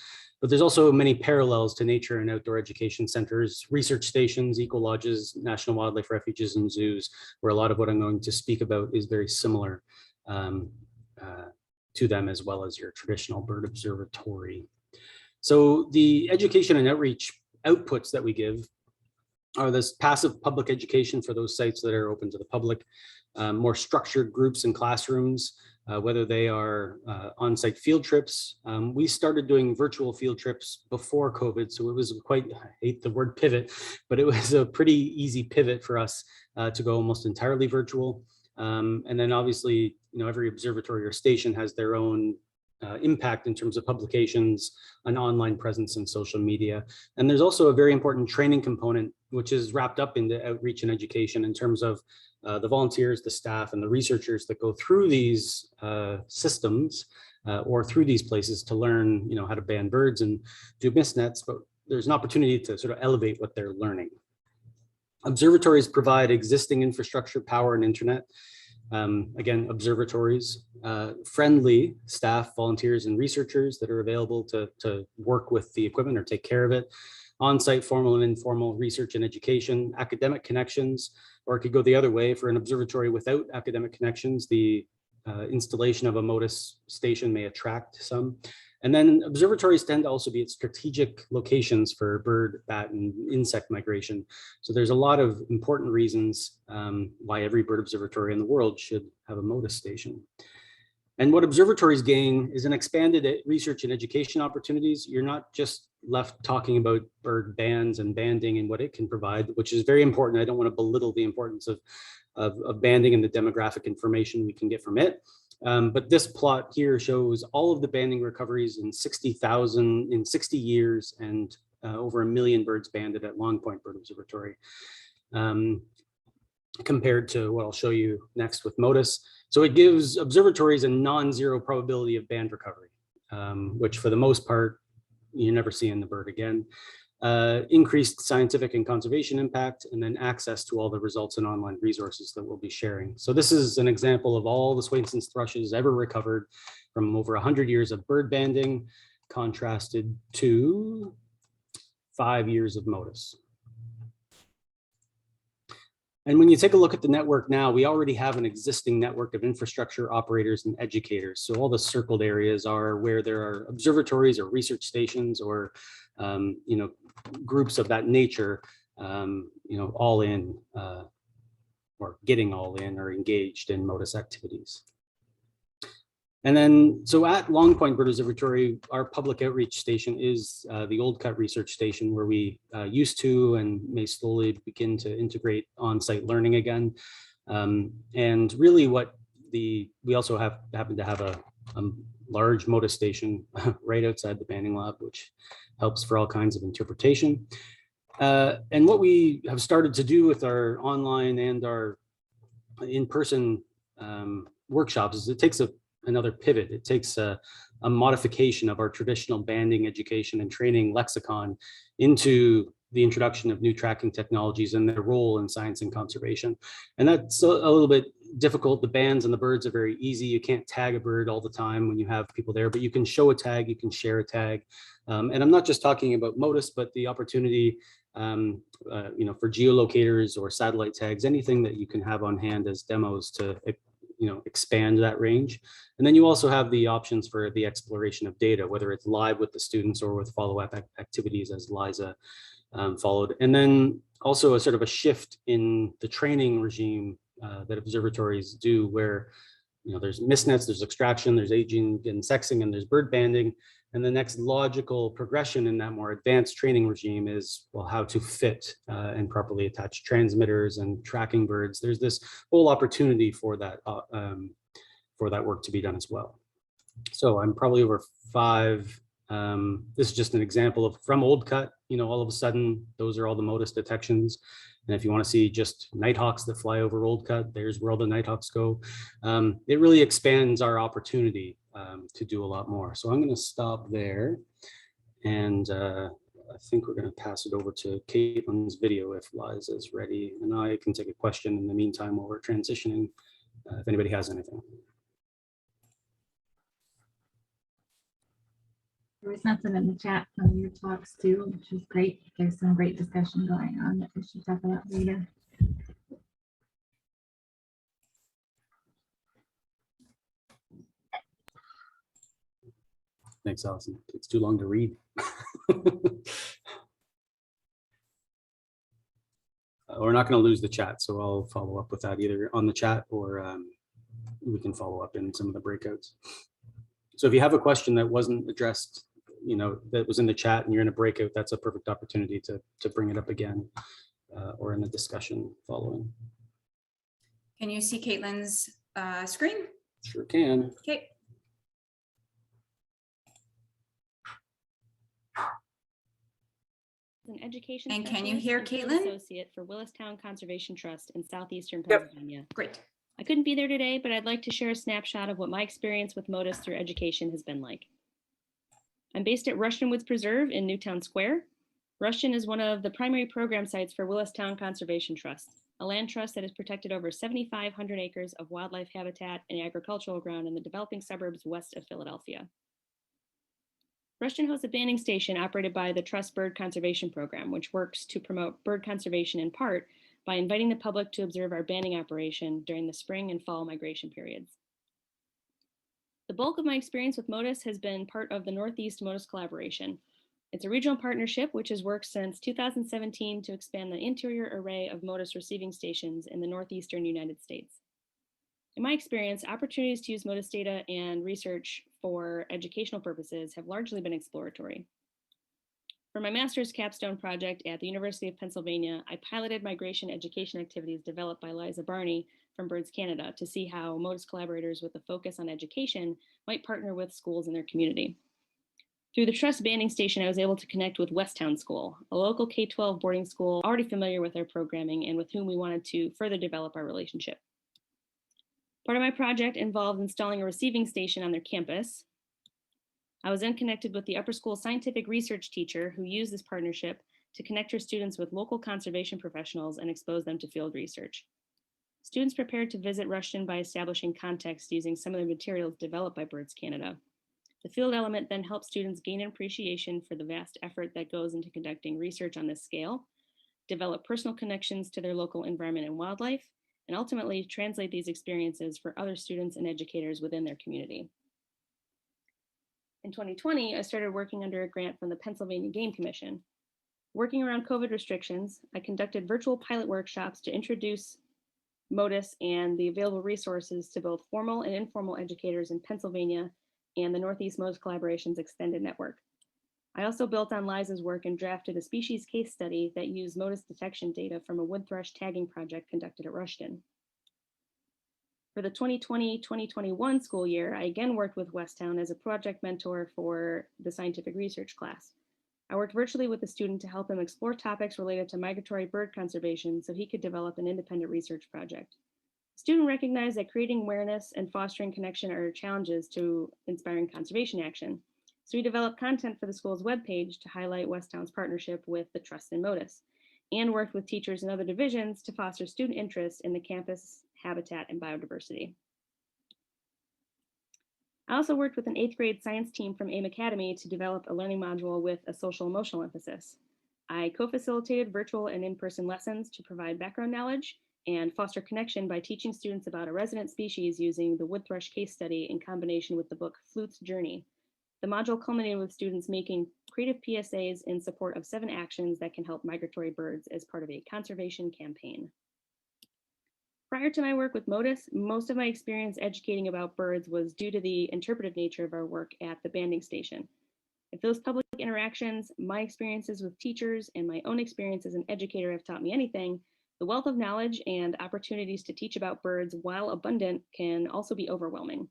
But there's also many parallels to nature and outdoor education centers, research stations, eco lodges, national wildlife refuges, and zoos, where a lot of what I'm going to speak about is very similar to them, as well as your traditional bird observatory. So the education and outreach outputs that we give are this passive public education for those sites that are open to the public, more structured groups and classrooms, whether they are on-site field trips. We started doing virtual field trips before COVID, so it was quite, I hate the word pivot, but it was a pretty easy pivot for us to go almost entirely virtual. And then obviously, every observatory or station has their own impact in terms of publications, an online presence, and social media. And there's also a very important training component, which is wrapped up into outreach and education in terms of the volunteers, the staff, and the researchers that go through these systems or through these places to learn, how to band birds and do mist nets. But there's an opportunity to sort of elevate what they're learning. Observatories provide existing infrastructure, power, and internet. Again, observatories, friendly staff, volunteers, and researchers that are available to work with the equipment or take care of it. On-site formal and informal research and education, academic connections, or it could go the other way. For an observatory without academic connections, the installation of a Motus station may attract some. And then observatories tend to also be at strategic locations for bird, bat, and insect migration. So there's a lot of important reasons why every bird observatory in the world should have a Motus station. And what observatories gain is an expanded research and education opportunities. You're not just left talking about bird bands and banding and what it can provide, which is very important. I don't want to belittle the importance of banding and the demographic information we can get from it. But this plot here shows all of the banding recoveries in 60,000 in 60 years and over 1 million birds banded at Long Point Bird Observatory, compared to what I'll show you next with Modus. So it gives observatories a non-zero probability of band recovery, which for the most part, you're never seeing the bird again. Increased scientific and conservation impact, and then access to all the results and online resources that we'll be sharing. So this is an example of all the Swainson's thrushes ever recovered from over 100 years of bird banding, contrasted to 5 years of Modus. And when you take a look at the network now, we already have an existing network of infrastructure operators and educators. So all the circled areas are where there are observatories or research stations or groups of that nature, all in or getting all in or engaged in Modus activities. And then, so at Long Point Bird Observatory, our public outreach station is the Old Cut Research Station, where we used to and may slowly begin to integrate on-site learning again. And really we also happen to have a large Modus station right outside the banding lab, which helps for all kinds of interpretation. And what we have started to do with our online and our in-person workshops is it takes another pivot. It takes a modification of our traditional banding education and training lexicon into the introduction of new tracking technologies and their role in science and conservation. And that's a little bit difficult. The bands and the birds are very easy. You can't tag a bird all the time when you have people there, but you can show a tag, you can share a tag. And I'm not just talking about Modus, but the opportunity for geolocators or satellite tags, anything that you can have on hand as demos to expand that range. And then you also have the options for the exploration of data, whether it's live with the students or with follow-up activities as Liza followed. And then also a sort of a shift in the training regime that observatories do, where there's mist nets, there's extraction, there's aging and sexing, and there's bird banding. And the next logical progression in that more advanced training regime is, well, how to fit and properly attach transmitters and tracking birds. There's this whole opportunity for that work to be done as well. So I'm probably over 5. This is just an example of from Old Cut. All of a sudden, those are all the Modus detections. And if you want to see just nighthawks that fly over Old Cut, there's where all the nighthawks go. It really expands our opportunity to do a lot more. So I'm going to stop there. And I think we're going to pass it over to Caitlin's video if Liza is ready. And I can take a question in the meantime while we're transitioning, if anybody has anything. There was nothing in the chat from your talks too, which is great. There's some great discussion going on that we should talk about later. Thanks, Allison. It's too long to read. We're not going to lose the chat, so I'll follow up with that either on the chat or we can follow up in some of the breakouts. So if you have a question that wasn't addressed, that was in the chat and you're in a breakout, that's a perfect opportunity to bring it up again or in a discussion following. Can you see Caitlin's screen? Sure can. Okay. An education And can you specialist hear and field Caitlin? associate for Willistown Conservation Trust in southeastern Yep. Pennsylvania. Great. I couldn't be there today, but I'd like to share a snapshot of what my experience with Modus through education has been like. I'm based at Rushton Woods Preserve in Newtown Square. Rushton is one of the primary program sites for Willistown Conservation Trust, a land trust that has protected over 7,500 acres of wildlife habitat and agricultural ground in the developing suburbs west of Philadelphia. Rushton hosts a banding station operated by the Trust Bird Conservation Program, which works to promote bird conservation in part by inviting the public to observe our banding operation during the spring and fall migration periods. The bulk of my experience with Modus has been part of the Northeast Modus collaboration. It's a regional partnership which has worked since 2017 to expand the interior array of Modus receiving stations in the northeastern United States. In my experience, opportunities to use Modus data and research for educational purposes have largely been exploratory. For my master's capstone project at the University of Pennsylvania, I piloted migration education activities developed by Liza Barney from Birds Canada to see how Modus collaborators with a focus on education might partner with schools in their community. Through the Trust Banding Station, I was able to connect with Westtown School, a local K-12 boarding school already familiar with our programming and with whom we wanted to further develop our relationship. Part of my project involved installing a receiving station on their campus. I was then connected with the upper school scientific research teacher who used this partnership to connect her students with local conservation professionals and expose them to field research. Students prepared to visit Rushton by establishing context using some of the materials developed by Birds Canada. The field element then helps students gain an appreciation for the vast effort that goes into conducting research on this scale, develop personal connections to their local environment and wildlife, and ultimately translate these experiences for other students and educators within their community. In 2020, I started working under a grant from the Pennsylvania Game Commission. Working around COVID restrictions, I conducted virtual pilot workshops to introduce Modus and the available resources to both formal and informal educators in Pennsylvania and the Northeast Modus Collaboration's extended network. I also built on Liza's work and drafted a species case study that used Modus detection data from a wood thrush tagging project conducted at Rushton. For the 2020-2021 school year, I again worked with Westtown as a project mentor for the scientific research class. I worked virtually with the student to help him explore topics related to migratory bird conservation so he could develop an independent research project. The student recognized that creating awareness and fostering connection are challenges to inspiring conservation action. So we developed content for the school's webpage to highlight Westtown's partnership with the Trust and Modus, and worked with teachers in other divisions to foster student interest in the campus habitat and biodiversity. I also worked with an 8th grade science team from AIM Academy to develop a learning module with a social emotional emphasis. I co-facilitated virtual and in-person lessons to provide background knowledge and foster connection by teaching students about a resident species using the wood thrush case study in combination with the book Flute's Journey. The module culminated with students making creative PSAs in support of 7 actions that can help migratory birds as part of a conservation campaign. Prior to my work with Modus, most of my experience educating about birds was due to the interpretive nature of our work at the banding station. If those public interactions, my experiences with teachers, and my own experience as an educator have taught me anything, the wealth of knowledge and opportunities to teach about birds, while abundant, can also be overwhelming.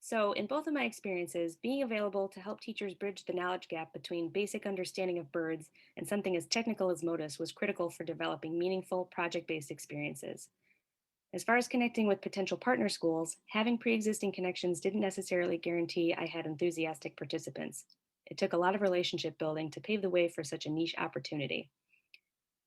So in both of my experiences, being available to help teachers bridge the knowledge gap between basic understanding of birds and something as technical as Modus was critical for developing meaningful project-based experiences. As far as connecting with potential partner schools, having pre-existing connections didn't necessarily guarantee I had enthusiastic participants. It took a lot of relationship building to pave the way for such a niche opportunity.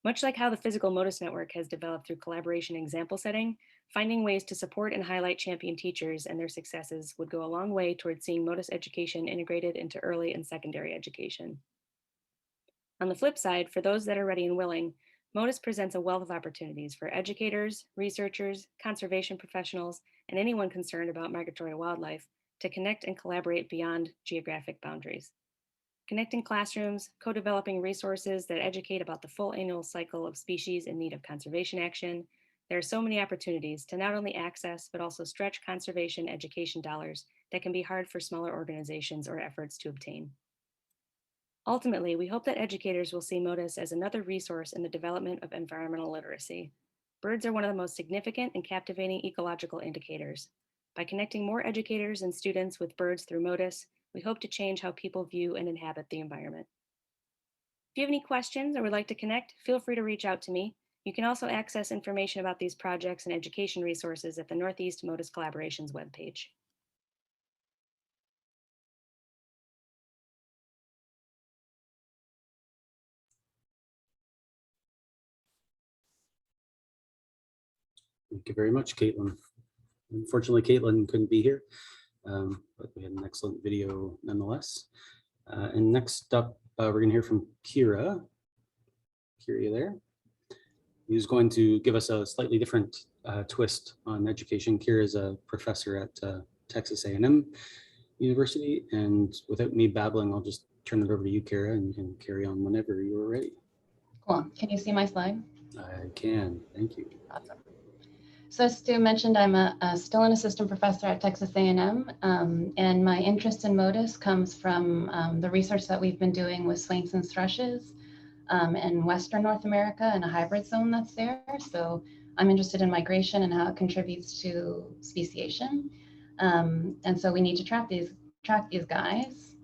Much like how the physical Modus network has developed through collaboration and example setting, finding ways to support and highlight champion teachers and their successes would go a long way towards seeing Modus education integrated into early and secondary education. On the flip side, for those that are ready and willing, Modus presents a wealth of opportunities for educators, researchers, conservation professionals, and anyone concerned about migratory wildlife to connect and collaborate beyond geographic boundaries. Connecting classrooms, co-developing resources that educate about the full annual cycle of species in need of conservation action. There are so many opportunities to not only access, but also stretch conservation education dollars that can be hard for smaller organizations or efforts to obtain. Ultimately, we hope that educators will see Modus as another resource in the development of environmental literacy. Birds are one of the most significant and captivating ecological indicators. By connecting more educators and students with birds through Modus, we hope to change how people view and inhabit the environment. If you have any questions or would like to connect, feel free to reach out to me. You can also access information about these projects and education resources at the Northeast Modus Collaborations webpage. Thank you very much, Caitlin. Unfortunately, Caitlin couldn't be here, but we had an excellent video nonetheless. And next up, we're going to hear from Kira. Kira, you there? Who's going to give us a slightly different twist on education. Kira is a professor at Texas A&M University, and without me babbling, I'll just turn it over to you, Kira, and you can carry on whenever you are ready. Cool. Can you see my slide? I can. Thank you. Awesome. So as Stu mentioned, I'm still an assistant professor at Texas A&M, and my interest in Modus comes from the research that we've been doing with Swainson's thrushes in Western North America and a hybrid zone that's there. So I'm interested in migration and how it contributes to speciation. And so we need to track these guys.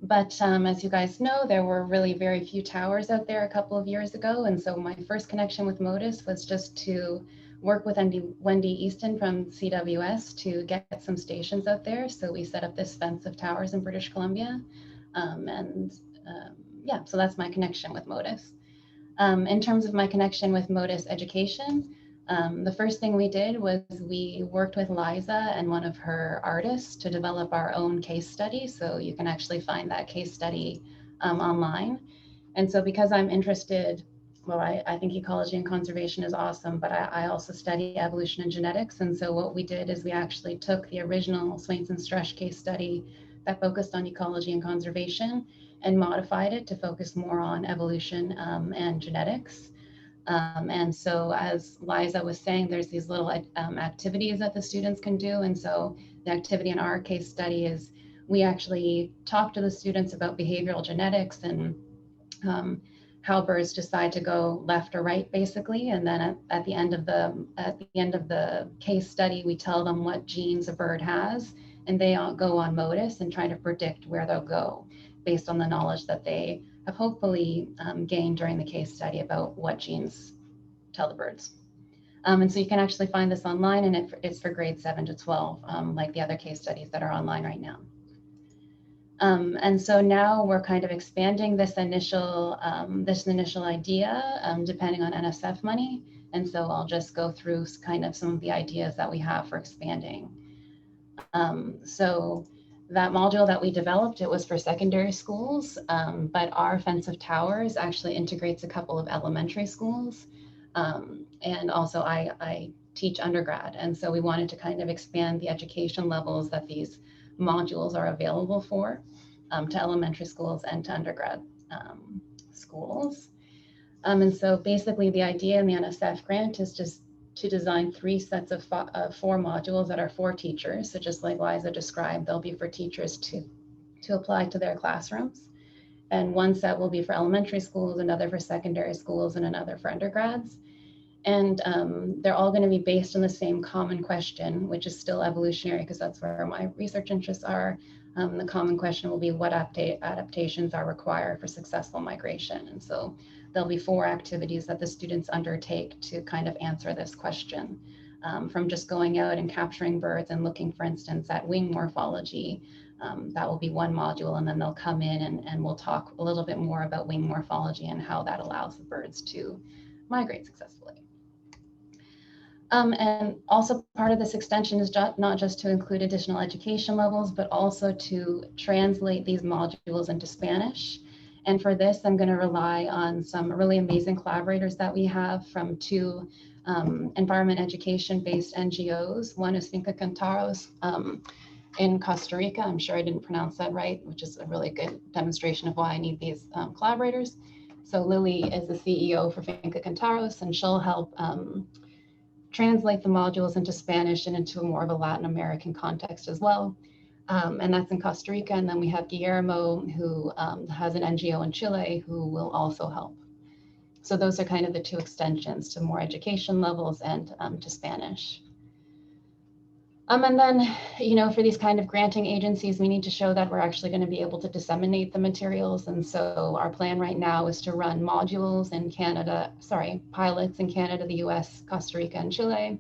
But as you guys know, there were really very few towers out there a couple of years ago. And so my first connection with Modus was just to work with Wendy Easton from CWS to get some stations out there. So we set up this fence of towers in British Columbia. Yeah, so that's my connection with Modus. In terms of my connection with Modus education, the first thing we did was we worked with Liza and one of her artists to develop our own case study. So you can actually find that case study online. And so because I'm interested, well, I think ecology and conservation is awesome, but I also study evolution and genetics. And so what we did is we actually took the original Swainson's thrush case study that focused on ecology and conservation and modified it to focus more on evolution and genetics. And so as Liza was saying, there's these little activities that the students can do. And so the activity in our case study is we actually talk to the students about behavioral genetics and how birds decide to go left or right, basically. And then at the end of the case study, we tell them what genes a bird has, and they all go on Modus and try to predict where they'll go based on the knowledge that they have hopefully gained during the case study about what genes tell the birds. And so you can actually find this online, and it's for grades 7 to 12, like the other case studies that are online right now. And so now we're kind of expanding this initial idea depending on NSF money. And so I'll just go through kind of some of the ideas that we have for expanding. So that module that we developed, it was for secondary schools, but our fence of towers actually integrates a couple of elementary schools. And also I teach undergrad. And so we wanted to kind of expand the education levels that these modules are available for to elementary schools and to undergrad schools. And so basically the idea in the NSF grant is just to design 3 sets of 4 modules that are for teachers. So just like Liza described, they'll be for teachers to apply to their classrooms. And 1 set will be for elementary schools, another for secondary schools, and another for undergrads. And they're all going to be based on the same common question, which is still evolutionary, because that's where my research interests are. The common question will be what adaptations are required for successful migration. And so there'll be 4 activities that the students undertake to kind of answer this question. From just going out and capturing birds and looking, for instance, at wing morphology. That will be 1 module, and then they'll come in and we'll talk a little bit more about wing morphology and how that allows the birds to migrate successfully. And also part of this extension is not just to include additional education levels, but also to translate these modules into Spanish. And for this, I'm going to rely on some really amazing collaborators that we have from 2 environment education-based NGOs. One is Finca Cantaros in Costa Rica. I'm sure I didn't pronounce that right, which is a really good demonstration of why I need these collaborators. So Lily is the CEO for Finca Cantaros, and she'll help translate the modules into Spanish and into more of a Latin American context as well. And that's in Costa Rica. And then we have Guillermo, who has an NGO in Chile, who will also help. So those are kind of the 2 extensions to more education levels and to Spanish. And then, you know, for these kind of granting agencies, we need to show that we're actually going to be able to disseminate the materials. And so our plan right now is to run modules in Canada, pilots in Canada, the US, Costa Rica, and Chile.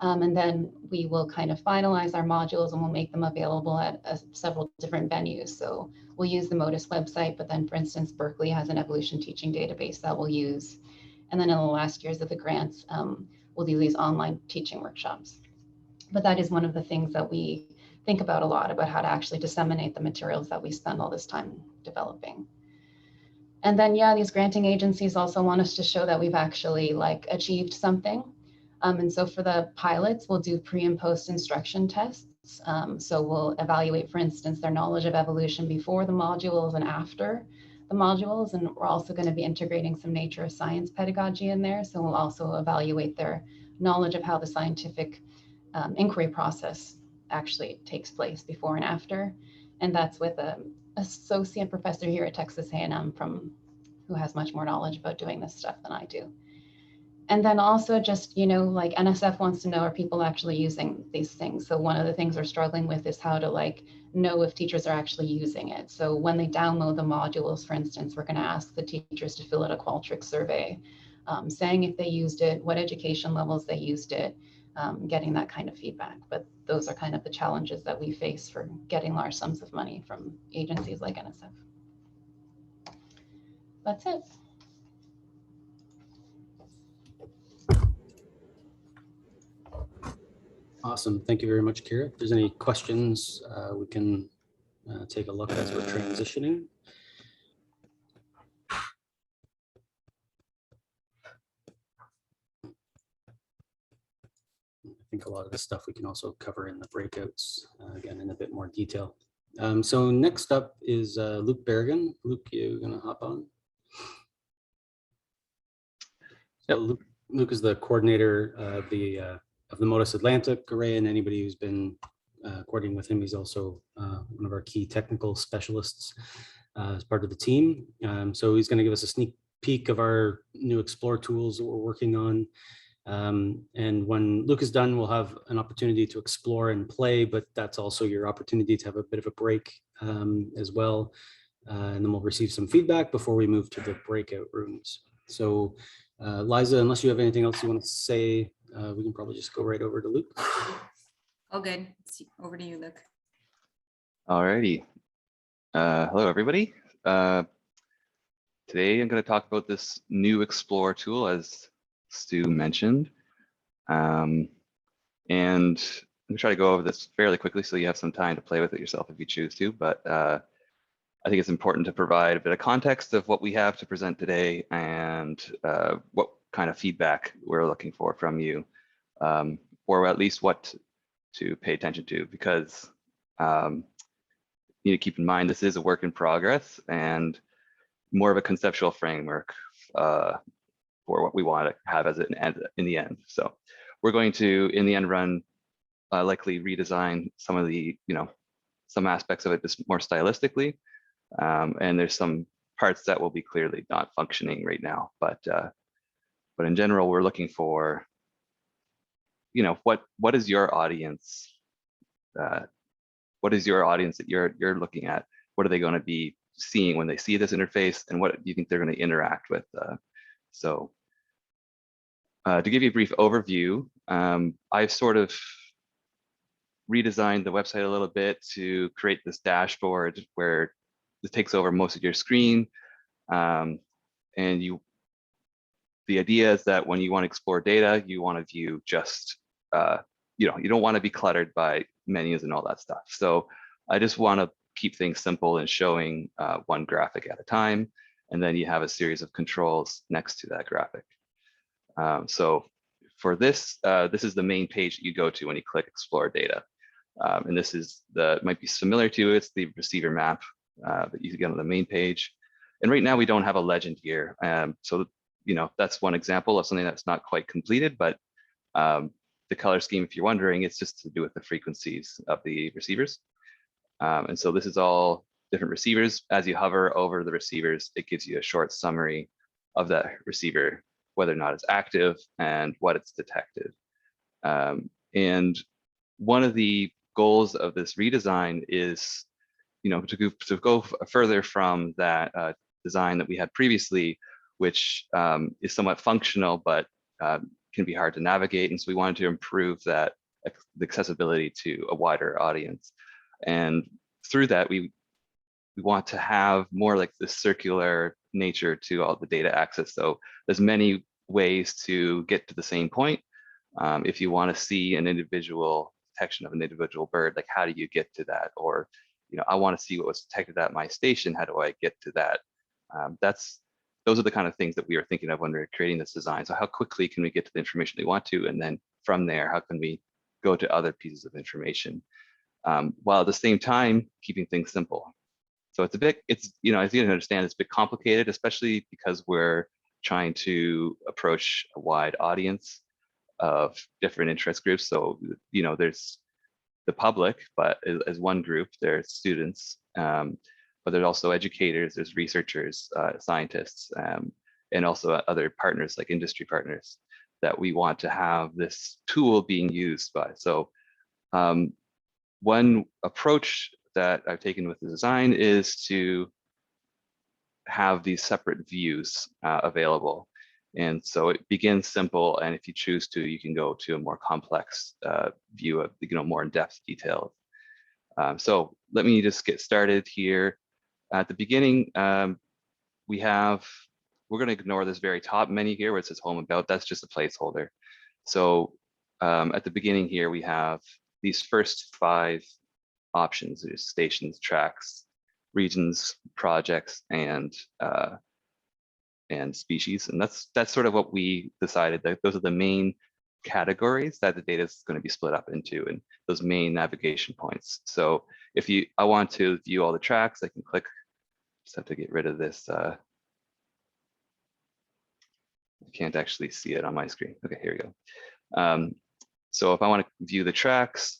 And then we will kind of finalize our modules and we'll make them available at several different venues. So we'll use the Modus website, but then for instance, Berkeley has an evolution teaching database that we'll use. And then in the last years of the grants, we'll do these online teaching workshops. But that is one of the things that we think about a lot, about how to actually disseminate the materials that we spend all this time developing. And then, yeah, these granting agencies also want us to show that we've actually achieved something. And so for the pilots, we'll do pre and post instruction tests. So we'll evaluate, for instance, their knowledge of evolution before the modules and after the modules. And we're also going to be integrating some nature of science pedagogy in there. So we'll also evaluate their knowledge of how the scientific inquiry process actually takes place before and after. And that's with an associate professor here at Texas A&M who has much more knowledge about doing this stuff than I do. And then also just, you know, like NSF wants to know, are people actually using these things? So one of the things we're struggling with is how to know if teachers are actually using it. So when they download the modules, for instance, we're going to ask the teachers to fill out a Qualtrics survey, saying if they used it, what education levels they used it, getting that kind of feedback. But those are kind of the challenges that we face for getting large sums of money from agencies like NSF. That's it. Awesome. Thank you very much, Kira. If there's any questions, we can take a look as we're transitioning. I think a lot of this stuff we can also cover in the breakouts, again, in a bit more detail. So next up is Luke Berrigan. Luke, you're going to hop on. So Luke is the coordinator of the Modus Atlantic array, and anybody who's been coordinating with him, he's also one of our key technical specialists as part of the team. So he's going to give us a sneak peek of our new Explore tools that we're working on. And when Luke is done, we'll have an opportunity to explore and play, but that's also your opportunity to have a bit of a break as well. And then we'll receive some feedback before we move to the breakout rooms. So Liza, unless you have anything else you want to say, we can probably just go right over to Luke. Oh, good. Over to you, Luke. All righty. Hello, everybody. Today, I'm going to talk about this new Explore tool, as Stu mentioned. And I'm going to try to go over this fairly quickly so you have some time to play with it yourself if you choose to. But I think it's important to provide a bit of context of what we have to present today and what kind of feedback we're looking for from you, or at least what to pay attention to, because you need to keep in mind this is a work in progress and more of a conceptual framework for what we want to have as in the end. So we're going to, in the end, run likely redesign some of the, some aspects of it just more stylistically. And there's some parts that will be clearly not functioning right now, but in general, we're looking for, what is your audience? What is your audience that you're looking at? What are they going to be seeing when they see this interface, and what do you think they're going to interact with? So to give you a brief overview, I've sort of redesigned the website a little bit to create this dashboard where it takes over most of your screen. And the idea is that when you want to explore data, you want to view just, you don't want to be cluttered by menus and all that stuff. So I just want to keep things simple and showing one graphic at a time. And then you have a series of controls next to that graphic. So for this, this is the main page that you go to when you click Explore Data. And this is might be familiar to you, it's the receiver map that you get on the main page. And right now we don't have a legend here. So, that's one example of something that's not quite completed, but the color scheme, if you're wondering, it's just to do with the frequencies of the receivers. And so this is all different receivers. As you hover over the receivers, it gives you a short summary of that receiver, whether or not it's active and what it's detected. And one of the goals of this redesign is, to go further from that design that we had previously, which is somewhat functional, but can be hard to navigate. And so we wanted to improve that the accessibility to a wider audience. And through that, we want to have more like this circular nature to all the data access. So there's many ways to get to the same point. If you want to see an individual detection of an individual bird, like how do you get to that? Or, I want to see what was detected at my station. How do I get to that? Those are the kind of things that we were thinking of when we were creating this design. So how quickly can we get to the information we want to? And then from there, how can we go to other pieces of information? While at the same time, keeping things simple. So it's as you can understand, it's a bit complicated, especially because we're trying to approach a wide audience of different interest groups. So, there's the public, but as one group, there's students, but there's also educators, there's researchers, scientists, and also other partners like industry partners that we want to have this tool being used by. So one approach that I've taken with the design is to have these separate views available. And so it begins simple, and if you choose to, you can go to a more complex view of, more in-depth detail. So let me just get started here. At the beginning, we're going to ignore this very top menu here where it says Home About. That's just a placeholder. So at the beginning here, we have these first 5 options: there's stations, tracks, regions, projects, and species. And that's sort of what we decided, that those are the main categories that the data is going to be split up into, and those main navigation points. So if I want to view all the tracks, I can click. Just have to get rid of this. I can't actually see it on my screen. Okay, here we go. So if I want to view the tracks,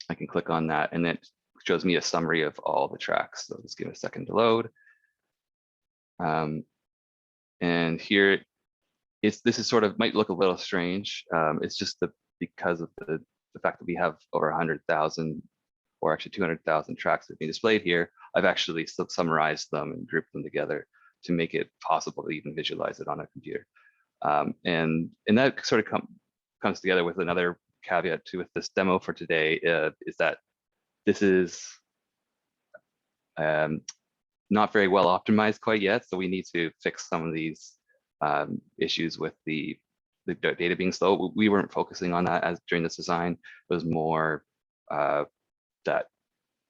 I can click on that, and it shows me a summary of all the tracks. So just give it a second to load. And here, this is sort of, might look a little strange. It's just because of the fact that we have over 100,000, or actually 200,000 tracks that are being displayed here. I've actually summarized them and grouped them together to make it possible to even visualize it on a computer. And that sort of comes together with another caveat with this demo for today, is that this is not very well optimized quite yet. So we need to fix some of these issues with the data being slow. We weren't focusing on that during this design. It was more that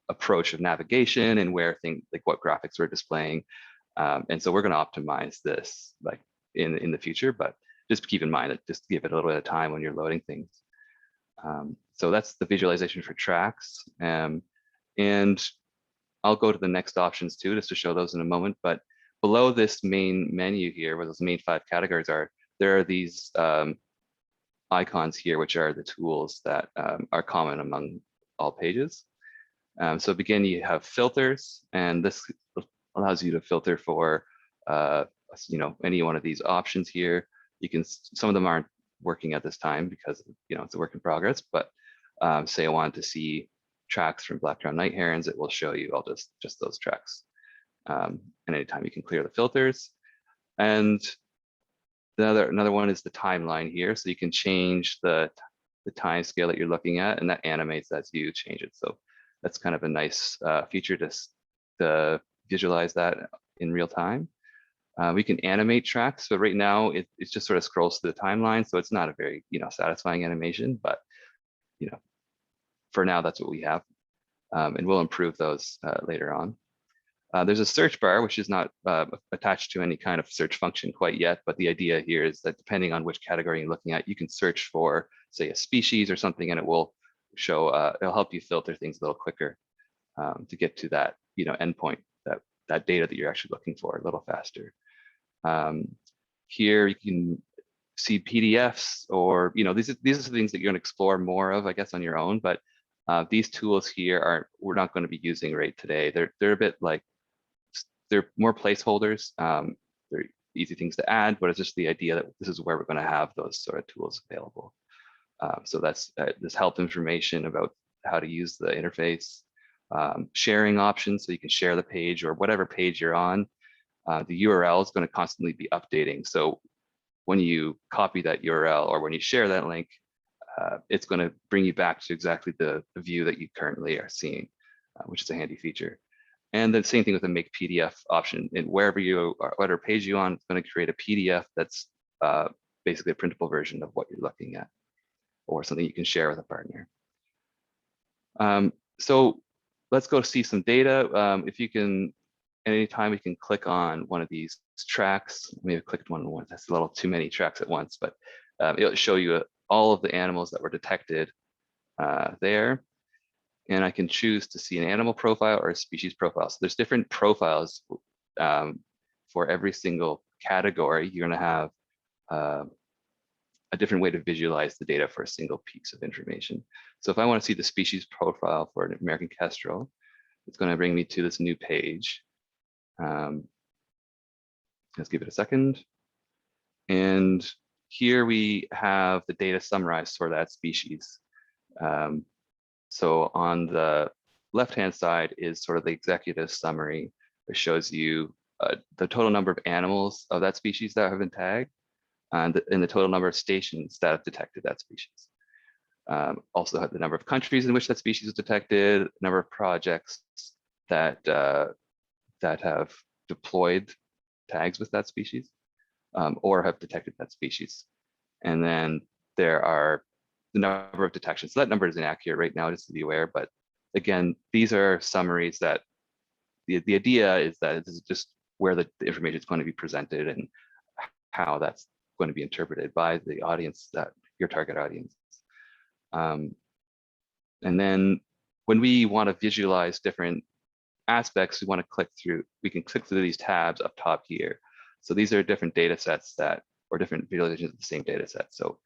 approach of navigation and where things, like what graphics we're displaying. And so we're going to optimize this like in the future, but just keep in mind that just give it a little bit of time when you're loading things. So that's the visualization for tracks. And I'll go to the next options too, just to show those in a moment. But below this main menu here, where those main 5 categories are, there are these icons here, which are the tools that are common among all pages. So begin, you have filters, and this allows you to filter for any one of these options here. You can, some of them aren't working at this time because it's a work in progress, but say I wanted to see tracks from black-crowned night herons, it will show you all just those tracks. And anytime you can clear the filters. And another one is the timeline here. So you can change the time scale that you're looking at, and that animates as you change it. So that's kind of a nice feature to visualize that in real time. We can animate tracks. So right now it just sort of scrolls through the timeline. So it's not a very satisfying animation, but for now that's what we have. And we'll improve those later on. There's a search bar, which is not attached to any kind of search function quite yet, but the idea here is that depending on which category you're looking at, you can search for, say, a species or something, and it will show, it'll help you filter things a little quicker to get to that endpoint, that data that you're actually looking for a little faster. Here you can see PDFs, or these are the things that you're going to explore more of, I guess, on your own. But these tools here we're not going to be using right today. They're a bit like, they're more placeholders. They're easy things to add, but it's just the idea that this is where we're going to have those sort of tools available. So that's this help information about how to use the interface, sharing options, so you can share the page or whatever page you're on. The URL is going to constantly be updating. So when you copy that URL or when you share that link, it's going to bring you back to exactly the view that you currently are seeing, which is a handy feature. And the same thing with the make PDF option. And wherever you are, whatever page you're on, it's going to create a PDF that's basically a printable version of what you're looking at, or something you can share with a partner. So let's go see some data. If you can, at any time, we can click on one of these tracks. Maybe I've clicked one once. That's a little too many tracks at once, but it'll show you all of the animals that were detected there. And I can choose to see an animal profile or a species profile. So there's different profiles for every single category. You're going to have a different way to visualize the data for a single piece of information. So if I want to see the species profile for an American kestrel, it's going to bring me to this new page. Let's give it a second. And here we have the data summarized for that species. So on the left-hand side is sort of the executive summary, which shows you the total number of animals of that species that have been tagged, and the total number of stations that have detected that species. Also have the number of countries in which that species is detected, number of projects that have deployed tags with that species, or have detected that species. And then there are the number of detections. So that number is inaccurate right now, just to be aware. But again, these are summaries that the idea is that this is just where the information is going to be presented and how that's going to be interpreted by the audience, that your target audience. And then when we want to visualize different aspects, we want to click through, we can click through these tabs up top here. So these are different data sets or different visualizations of the same data set. So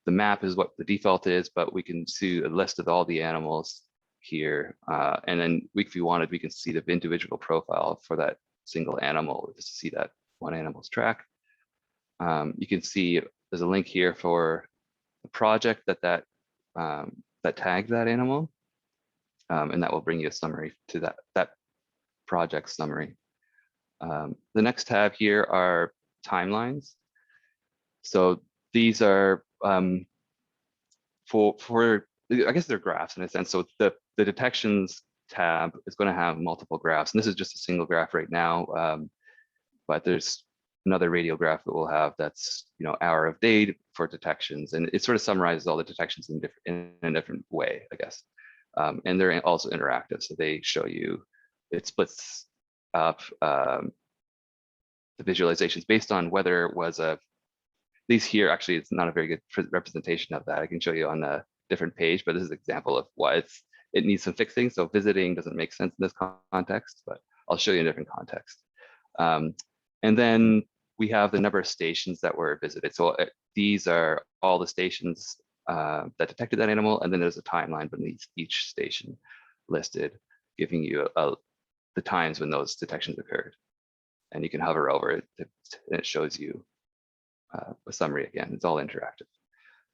the map is what the default is, but we can see a list of all the animals here. And then if we wanted, we can see the individual profile for that single animal, just to see that one animal's track. You can see there's a link here for the project that tagged that animal. And that will bring you a summary to that project summary. The next tab here are timelines. So these are for I guess they're graphs in a sense. So the detections tab is going to have multiple graphs, and this is just a single graph right now. But there's another radial graph that we'll have that's hour of day for detections, and it sort of summarizes all the detections in a different way, I guess. And they're also interactive, so they show you, it splits up the visualizations based on whether it was these here, actually, it's not a very good representation of that. I can show you on a different page, but this is an example of why it needs some fixing. So visiting doesn't make sense in this context, but I'll show you in a different context. And then we have the number of stations that were visited. So these are all the stations that detected that animal, and then there's a timeline beneath each station listed, giving you the times when those detections occurred. And you can hover over it, and it shows you a summary again. It's all interactive.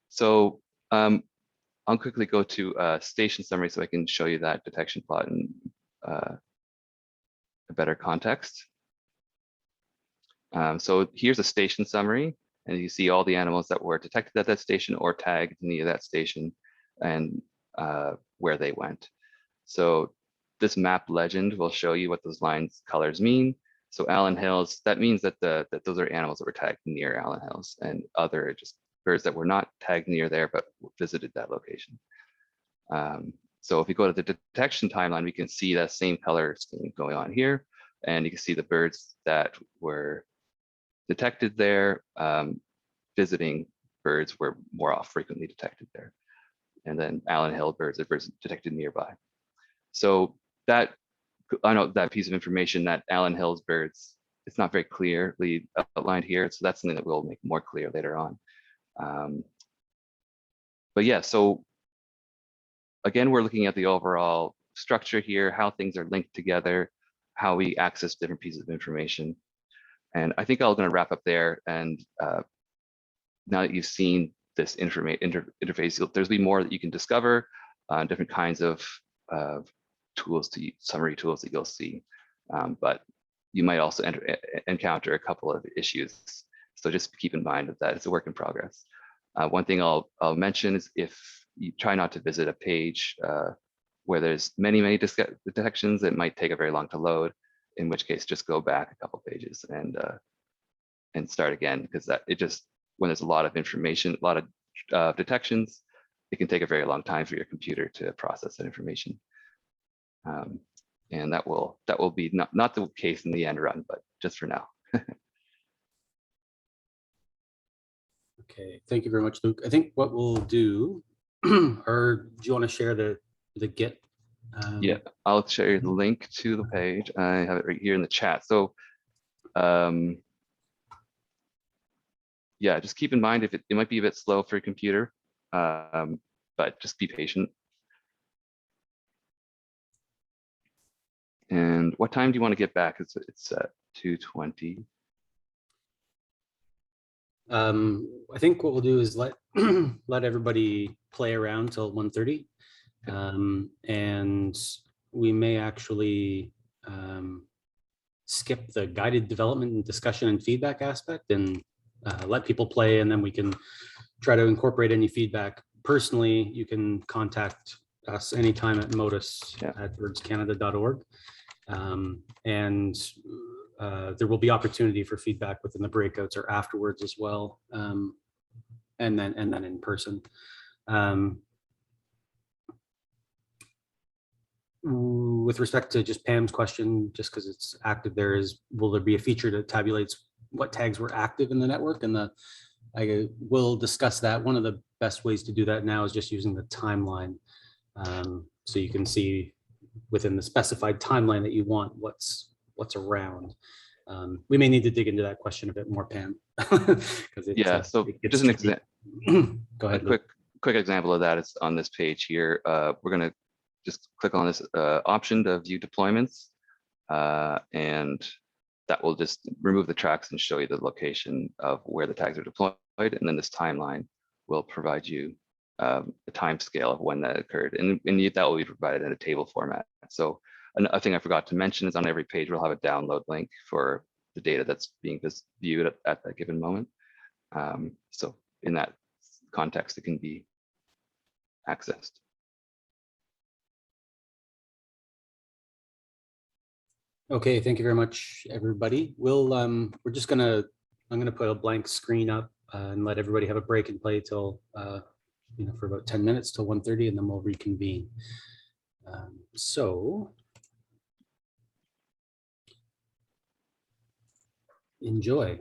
So I'll quickly go to station summary so I can show you that detection plot in a better context. So here's a station summary, and you see all the animals that were detected at that station or tagged near that station and where they went. So this map legend will show you what those lines colors mean. So Allen Hills, that means that that those are animals that were tagged near Allen Hills, and other just birds that were not tagged near there but visited that location. So if you go to the detection timeline, we can see that same color scheme going on here, and you can see the birds that were detected there. Visiting birds were more frequently detected there, and then Allen Hill birds are birds detected nearby. So that, I know that piece of information, that Allen Hills birds, it's not very clearly outlined here, so that's something that we'll make more clear later on. But yeah, so again, we're looking at the overall structure here, how things are linked together, how we access different pieces of information. And I think I'm going to wrap up there. And now that you've seen this interface, there's be more that you can discover, different kinds of tools, summary tools that you'll see. But you might also encounter a couple of issues. So just keep in mind that it's a work in progress. One thing I'll mention is if you try not to visit a page where there's many detections, it might take a very long to load, in which case just go back a couple pages and start again, because when there's a lot of information, a lot of detections, it can take a very long time for your computer to process that information. And that will be not the case in the end run, but just for now. Okay, thank you very much, Luke. I think what we'll do, or do you want to share the Git? Yeah, I'll share you the link to the page. I have it right here in the chat. So yeah, just keep in mind if it might be a bit slow for your computer, but just be patient. And what time do you want to get back? It's at 2:20. I think what we'll do is let everybody play around till 1:30, and we may actually skip the guided development and discussion and feedback aspect and let people play, and then we can try to incorporate any feedback. Personally, you can contact us anytime at modus@birdscanada.org, and there will be opportunity for feedback within the breakouts or afterwards as well, and then in person. With respect to just Pam's question, just because it's active, will there be a feature that tabulates what tags were active in the network? And I will discuss that. One of the best ways to do that now is just using the timeline, so you can see within the specified timeline that you want what's around. We may need to dig into that question a bit more, Pam. Yeah, so just an example. Go ahead. A quick example of that is on this page here. We're going to just click on this option to view deployments, and that will just remove the tracks and show you the location of where the tags are deployed. And then this timeline will provide you a time scale of when that occurred. And that will be provided in a table format. So a thing I forgot to mention is on every page, we'll have a download link for the data that's being viewed at that given moment. So in that context, it can be accessed. Okay, thank you very much, everybody. I'm gonna put a blank screen up and let everybody have a break and play till for about 10 minutes till 1:30, and then we'll reconvene. So enjoy.